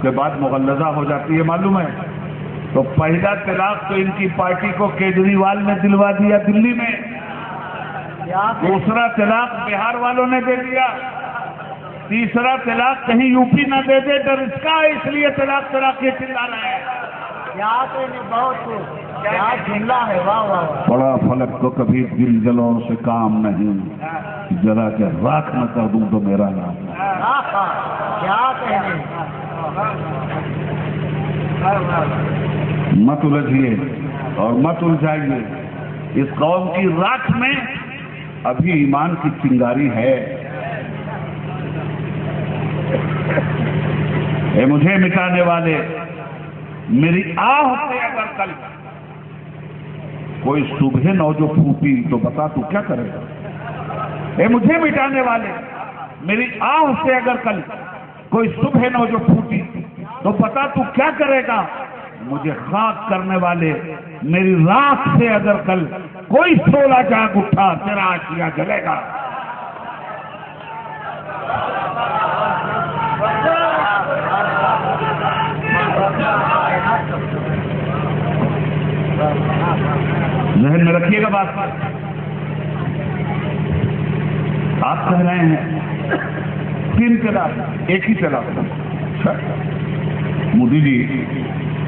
کے بعد مغلظہ ہو جاتی ہے, معلوم ہے. تو پہلا طلاق تو ان کی پارٹی کو کیجریوال نے دلوا دیا دلی میں, دوسرا طلاق بہار والوں نے دے دیا, تیسرا طلاق کہیں یو پی نہ دے دے ڈر اس کا, اس لیے طلاق یہ چلا رہے ہیں. بڑا فلک تو کبھی دل جلوں سے کام نہیں, ذرا کہ راکھ نہ کر دوں تو میرا نام. مت الجھیے اور مت الجھائیے. اس قوم کی راکھ میں ابھی ایمان کی چنگاری ہے. اے مجھے مٹانے والے, میری آہ سے اگر کل کوئی صبح نو جو پھوٹی تو بتا تو کیا کرے گا. اے مجھے مٹانے والے, میری آہ سے اگر کل کوئی صبح نو جو پھوٹی تو بتا تو کیا کرے گا. مجھے خاک کرنے والے, میری رات سے اگر کل کوئی سولا جاگ اٹھا تیرا آشیا جلے گا. ذہن میں رکھیے گا بات. آپ کہہ رہے ہیں 3 طلاق 1 ہی طلاق. مودی جی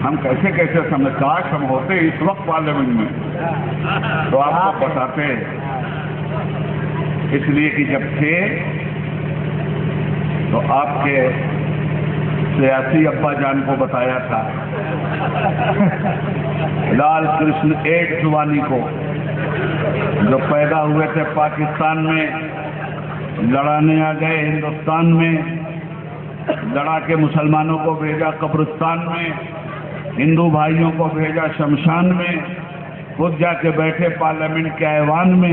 ہم کیسے کیسے سمجھ, کاش ہم ہوتے اس وقت پارلیمنٹ میں تو آپ کو بتاتے. اس لیے کہ جب تھے تو آپ کے سیاسی ابا جان کو بتایا تھا, لال کرشن ایڈوانی کو, جو پیدا ہوئے تھے پاکستان میں, لڑانے آ گئے ہندوستان میں, لڑا کے مسلمانوں کو بھیجا قبرستان میں, ہندو بھائیوں کو بھیجا شمشان میں, خود جا کے بیٹھے پارلیمنٹ کے ایوان میں,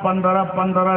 15-15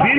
3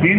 3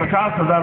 50,000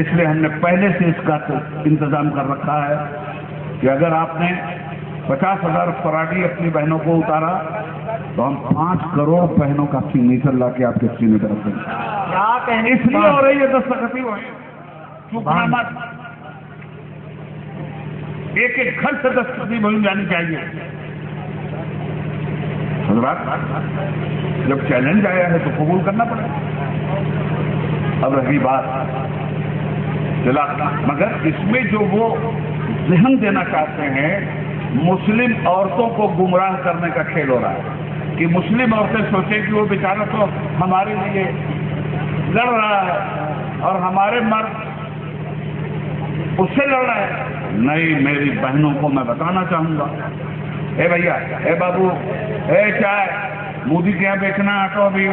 اس لیے ہم نے پہلے سے اس کا انتظام کر رکھا ہے کہ اگر آپ نے 50,000 فراڈی اپنی بہنوں کو اتارا تو ہم 5 کروڑ بہنوں کا سگنیچر لا کے آپ کے سینے پر رکھ دیں گے. کیا کہنے اس لیے ہو رہی ہے دستخطی ہوئی چوکنا مت. ایک ایک گھر سے دستخطی مہم جانی چاہیے. حضرات جب چیلنج آیا ہے تو قبول کرنا پڑے. اب رہی بات مگر اس میں جو وہ ذہن دینا چاہتے ہیں مسلم عورتوں کو گمراہ کرنے کا کھیل ہو رہا ہے کہ مسلم عورتیں سوچیں کہ وہ بیچارہ تو ہمارے لیے لڑ رہا ہے اور ہمارے مرد اس سے لڑ رہا ہے. نہیں، میری بہنوں کو میں بتانا چاہوں گا، اے بھیا، اے بابو، اے چائے مودی کے یہاں بیچنا آٹو ابھی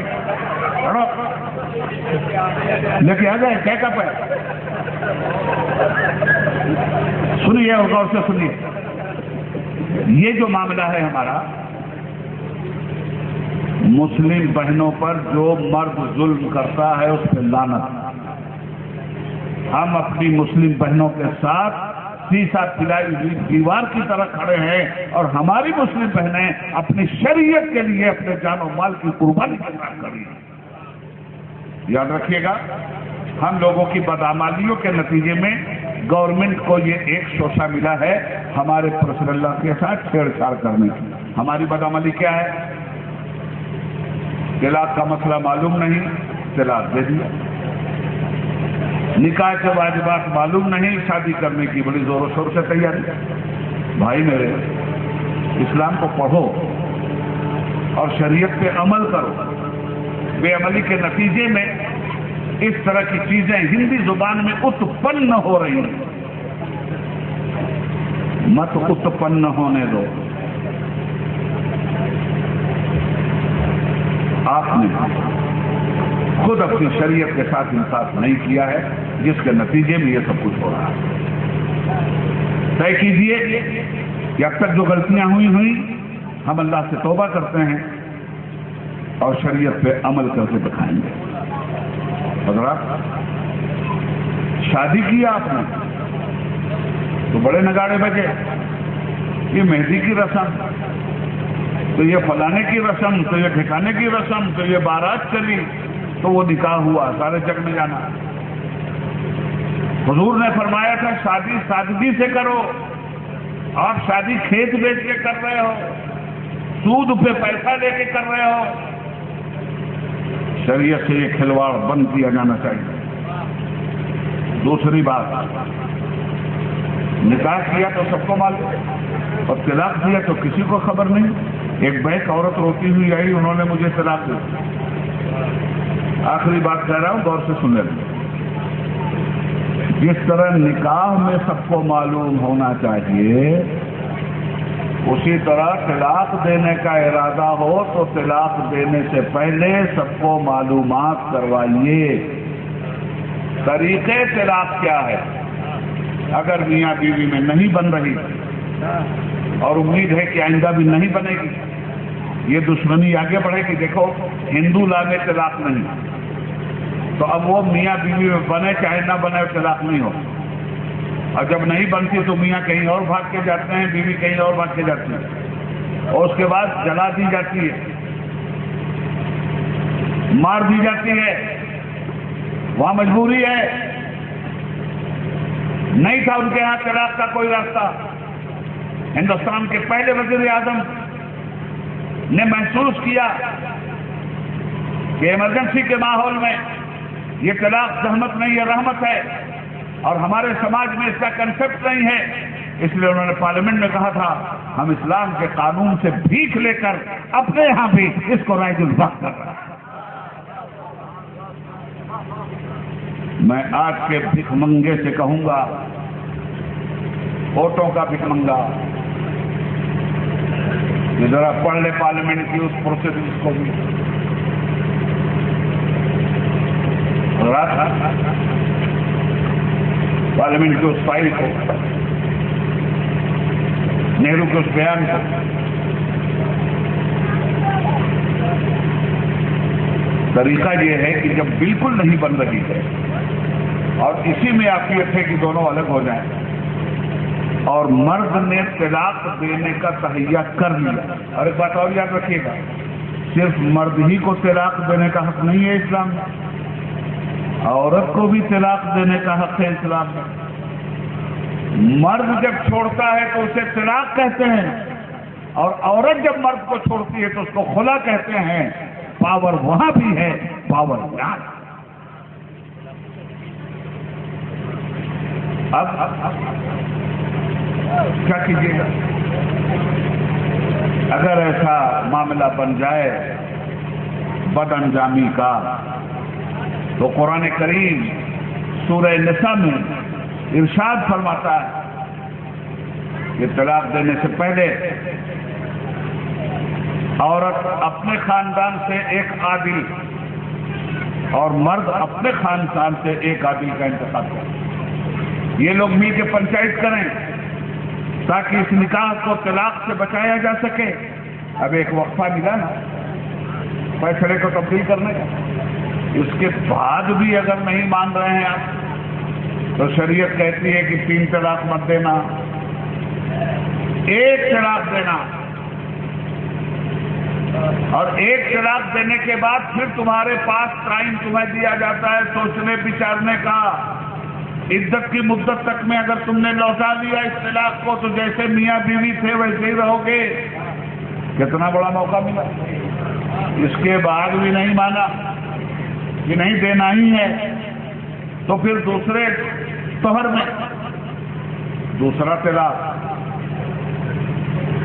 لے کے آ جائے کیا کپ ہے. سنیے اور غور سے سنیے، یہ جو معاملہ ہے ہمارا مسلم بہنوں پر جو مرد ظلم کرتا ہے اس پہ لعنت. ہم اپنی مسلم بہنوں کے ساتھ سیسا پلائی ہوئی دیوار کی طرح کھڑے ہیں اور ہماری مسلم بہنیں اپنی شریعت کے لیے اپنے جان و مال کی قربانی کے ساتھ کری ہیں. یاد رکھیے گا، ہم لوگوں کی بدعمالیوں کے نتیجے میں گورنمنٹ کو یہ ایک شوشہ ملا ہے ہمارے رسول اللہ کے ساتھ چھیڑ چھاڑ کرنے کی. ہماری بدعمالی کیا ہے؟ طلاق کا مسئلہ معلوم نہیں، طلاق دے دیا. نکاح کے واجبات معلوم نہیں، شادی کرنے کی بڑی زور و شور سے تیاری. بھائی میرے، اسلام کو پڑھو اور شریعت پہ عمل کرو. بے عملی کے نتیجے میں اس طرح کی چیزیں ہندی زبان میں اتپن ہو رہی ہیں. مت اتپن ہونے دو. آپ نے خود اپنی شریعت کے ساتھ انصاف نہیں کیا ہے جس کے نتیجے میں یہ سب کچھ ہو رہا ہے. طے کیجئے کہ اب تک جو غلطیاں ہوئی ہم اللہ سے توبہ کرتے ہیں اور شریعت پہ عمل کر کے دکھائیں گے. حضرات، شادی کیا آپ نے تو بڑے نگاڑے بجے، یہ مہندی کی رسم، تو یہ فلانے کی رسم، تو یہ ٹھکانے کی رسم، تو یہ بارات چلی، تو وہ نکاح ہوا، سارے جگ میں جانا. حضور نے فرمایا تھا شادی سادگی سے کرو. آپ شادی کھیت بیچ کے کر رہے ہو، سود پہ پیسہ لے کے کر رہے ہو. شریعت سے یہ کھلواڑ بند کیا جانا چاہیے. دوسری بات، نکاح کیا تو سب کو معلوم اور طلاق دیا تو کسی کو خبر نہیں. ایک بیک عورت روتی ہوئی آئی، انہوں نے مجھے طلاق دی. آخری بات کہہ رہا ہوں، غور سے سن لیں. جس طرح نکاح میں سب کو معلوم ہونا چاہیے اسی طرح طلاق دینے کا ارادہ ہو تو طلاق دینے سے پہلے سب کو معلومات کروائیے. طریقے طلاق کیا ہے؟ اگر میاں بیوی میں نہیں بن رہی اور امید ہے کہ آئندہ بھی نہیں بنے گی، یہ دشمنی آگے بڑھے گی. دیکھو، ہندو لا میں طلاق نہیں، تو اب وہ میاں بیوی میں بنے چاہے نہ بنے طلاق نہیں ہو. اور جب نہیں بنتی تو میاں کہیں اور بھاگ کے جاتے ہیں، بیوی کہیں اور بھاگ کے جاتی ہے، اور اس کے بعد جلا دی جاتی ہے، مار دی جاتی ہے. وہاں مجبوری ہے، نہیں تھا ان کے یہاں طلاق کا کوئی راستہ. ہندوستان کے پہلے وزیر اعظم نے محسوس کیا کہ ایمرجنسی کے ماحول میں یہ طلاق زحمت نہیں، یہ رحمت ہے، اور ہمارے سماج میں اس کا کنسپٹ نہیں ہے. اس لیے انہوں نے پارلیمنٹ میں کہا تھا ہم اسلام کے قانون سے بھیک لے کر اپنے یہاں بھی اس کو رائج الوقت کر رہے ہیں. میں آج کے بھیک منگے سے کہوں گا، ووٹوں کا بھیک منگا، یہ ذرا پڑھ لے پارلیمنٹ کی اس پروسیڈنگز کو بھی. پارلیمنٹ کے اس فائل کو، نہرو کے اس بیان کو. طریقہ یہ ہے کہ جب بالکل نہیں بن رہی ہے اور اسی میں عافیت ہے کہ دونوں الگ ہو جائیں. اور مرد نے طلاق دینے کا تہیہ کر لیا. اور ایک بات اور یاد رکھیے گا، صرف مرد ہی کو طلاق دینے کا حق نہیں ہے اسلام میں، عورت کو بھی طلاق دینے کا حق ہے اسلام میں. مرد جب چھوڑتا ہے تو اسے طلاق کہتے ہیں، اور عورت جب مرد کو چھوڑتی ہے تو اس کو خلا کہتے ہیں. پاور وہاں بھی ہے، پاور یہاں. اب کیا کیجیے گا اگر ایسا معاملہ بن جائے بد انجامی کا؟ تو قرآن کریم سورہ نساء میں ارشاد فرماتا ہے کہ طلاق دینے سے پہلے عورت اپنے خاندان سے ایک عادل اور مرد اپنے خاندان سے ایک عادل کا انتخاب کریں. یہ لوگ مل کے پنچایت کریں تاکہ اس نکاح کو طلاق سے بچایا جا سکے. اب ایک وقفہ ملا نا فیصلے کو تبدیل کرنے کا، اس کے بعد بھی اگر نہیں مان رہے ہیں آپ تو شریعت کہتی ہے کہ 3 طلاق مت دینا، 1 طلاق دینا. اور 1 طلاق دینے کے بعد پھر تمہارے پاس ٹائم تمہیں دیا جاتا ہے سوچنے بچارنے کا. عدت کی مدت تک میں اگر تم نے لوٹا لیا اس طلاق کو تو جیسے میاں بیوی تھے ویسے ہی رہو گے. کتنا بڑا موقع ملا. اس کے بعد بھی نہیں مانا کہ نہیں دینا ہی ہے، تو پھر دوسرے طہر میں دوسرا طلاق.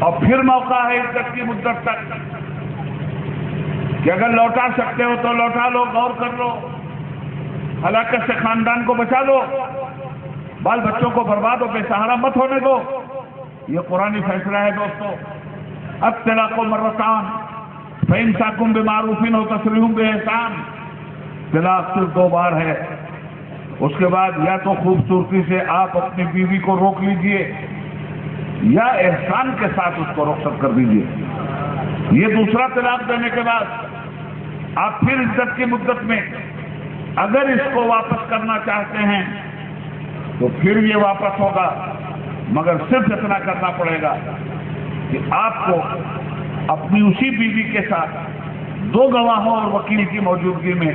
اور پھر موقع ہے عدت کی مدت تک کہ اگر لوٹا سکتے ہو تو لوٹا لو، غور کر لو، ہلاکت سے خاندان کو بچا لو، بال بچوں کو برباد ہو بے سہارا مت ہونے دو. یہ قرآنی فیصلہ ہے دوستو. الطلاق مرتان فإمساک بمعروف او تسریح بإحسان. طلاق صرف 2 بار ہے. اس کے بعد یا تو خوبصورتی سے آپ اپنی بیوی کو روک لیجئے یا احسان کے ساتھ اس کو رخصت کر دیجئے. یہ دوسرا طلاق دینے کے بعد آپ پھر عدت کی مدت میں اگر اس کو واپس کرنا چاہتے ہیں تو پھر یہ واپس ہوگا، مگر صرف اتنا کرنا پڑے گا کہ آپ کو اپنی اسی بیوی کے ساتھ 2 گواہوں اور وکیل کی موجودگی میں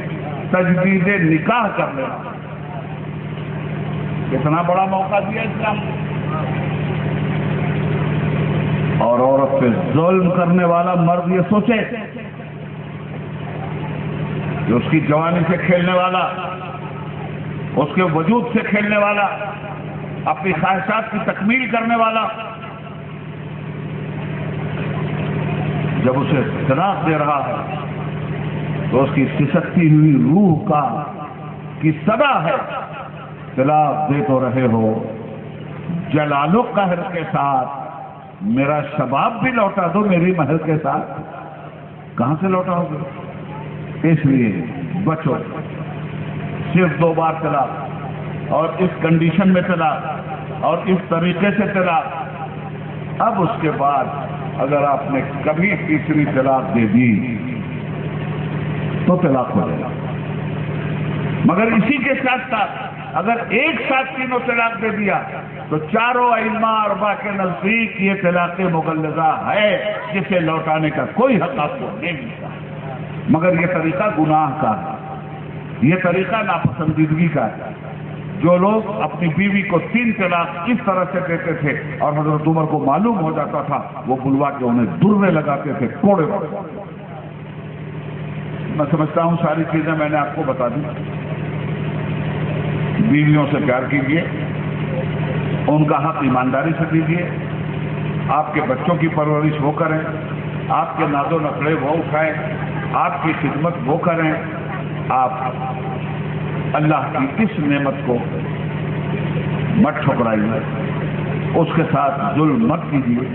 تجدید نکاح کر لینا. کتنا بڑا موقع دیا اسلام. اور عورت پہ ظلم کرنے والا مرد یہ سوچے کہ اس کی جوانی سے کھیلنے والا، اس کے وجود سے کھیلنے والا، اپنی خواہشات کی تکمیل کرنے والا جب اسے طلاق دے رہا ہے تو اس کی سسکتی ہوئی روح کی صدا ہے طلاق دے تو رہے ہو جلال و قہر کے ساتھ، میرا شباب بھی لوٹا دو میری مہر کے ساتھ. کہاں سے لوٹاؤ گے؟ اس لیے بچو. صرف 2 بار طلاق، اور اس کنڈیشن میں طلاق، اور اس طریقے سے طلاق. اب اس کے بعد اگر آپ نے کبھی تیسری طلاق دے دی تو طلاق ہو جائے گا. مگر اسی کے ساتھ ساتھ اگر ایک ساتھ تینوں طلاق دے دیا تو چاروں ائمہ اربعہ کے نزدیک یہ طلاق مغلظہ ہے جسے لوٹانے کا کوئی حق آپ کو نہیں ملتا. مگر یہ طریقہ گناہ کا ہے، یہ طریقہ ناپسندیدگی کا ہے. جو لوگ اپنی بیوی کو 3 طلاق اس طرح سے دیتے تھے اور حضرت عمر کو معلوم ہو جاتا تھا وہ بلوا کے انہیں درے لگاتے تھے، کوڑے. میں سمجھتا ہوں ساری چیزیں میں نے آپ کو بتا دی. بیویوں سے پیار کیجیے، ان کا حق ایمانداری سے دیجیے. آپ کے بچوں کی پرورش وہ کریں، آپ کے ناز و نخرے وہ اٹھائیں، آپ کی خدمت وہ کریں. آپ اللہ کی اس نعمت کو مت ٹھکرائیے، اس کے ساتھ ظلم مت کیجیے،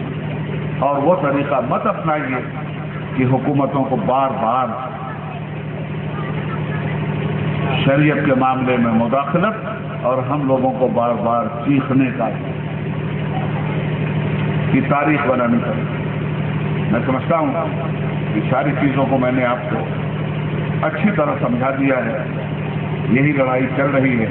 اور وہ طریقہ مت اپنائیے کہ حکومتوں کو بار بار شریعت کے معاملے میں مداخلت اور ہم لوگوں کو بار بار چیخنے کی تاریخ بنانی پڑے. میں سمجھتا ہوں کہ ساری چیزوں کو میں نے آپ کو اچھی طرح سمجھا دیا ہے. یہی لڑائی چل رہی ہے.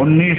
19,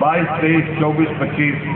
22, 23, 24, 25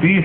30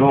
2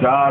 4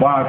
5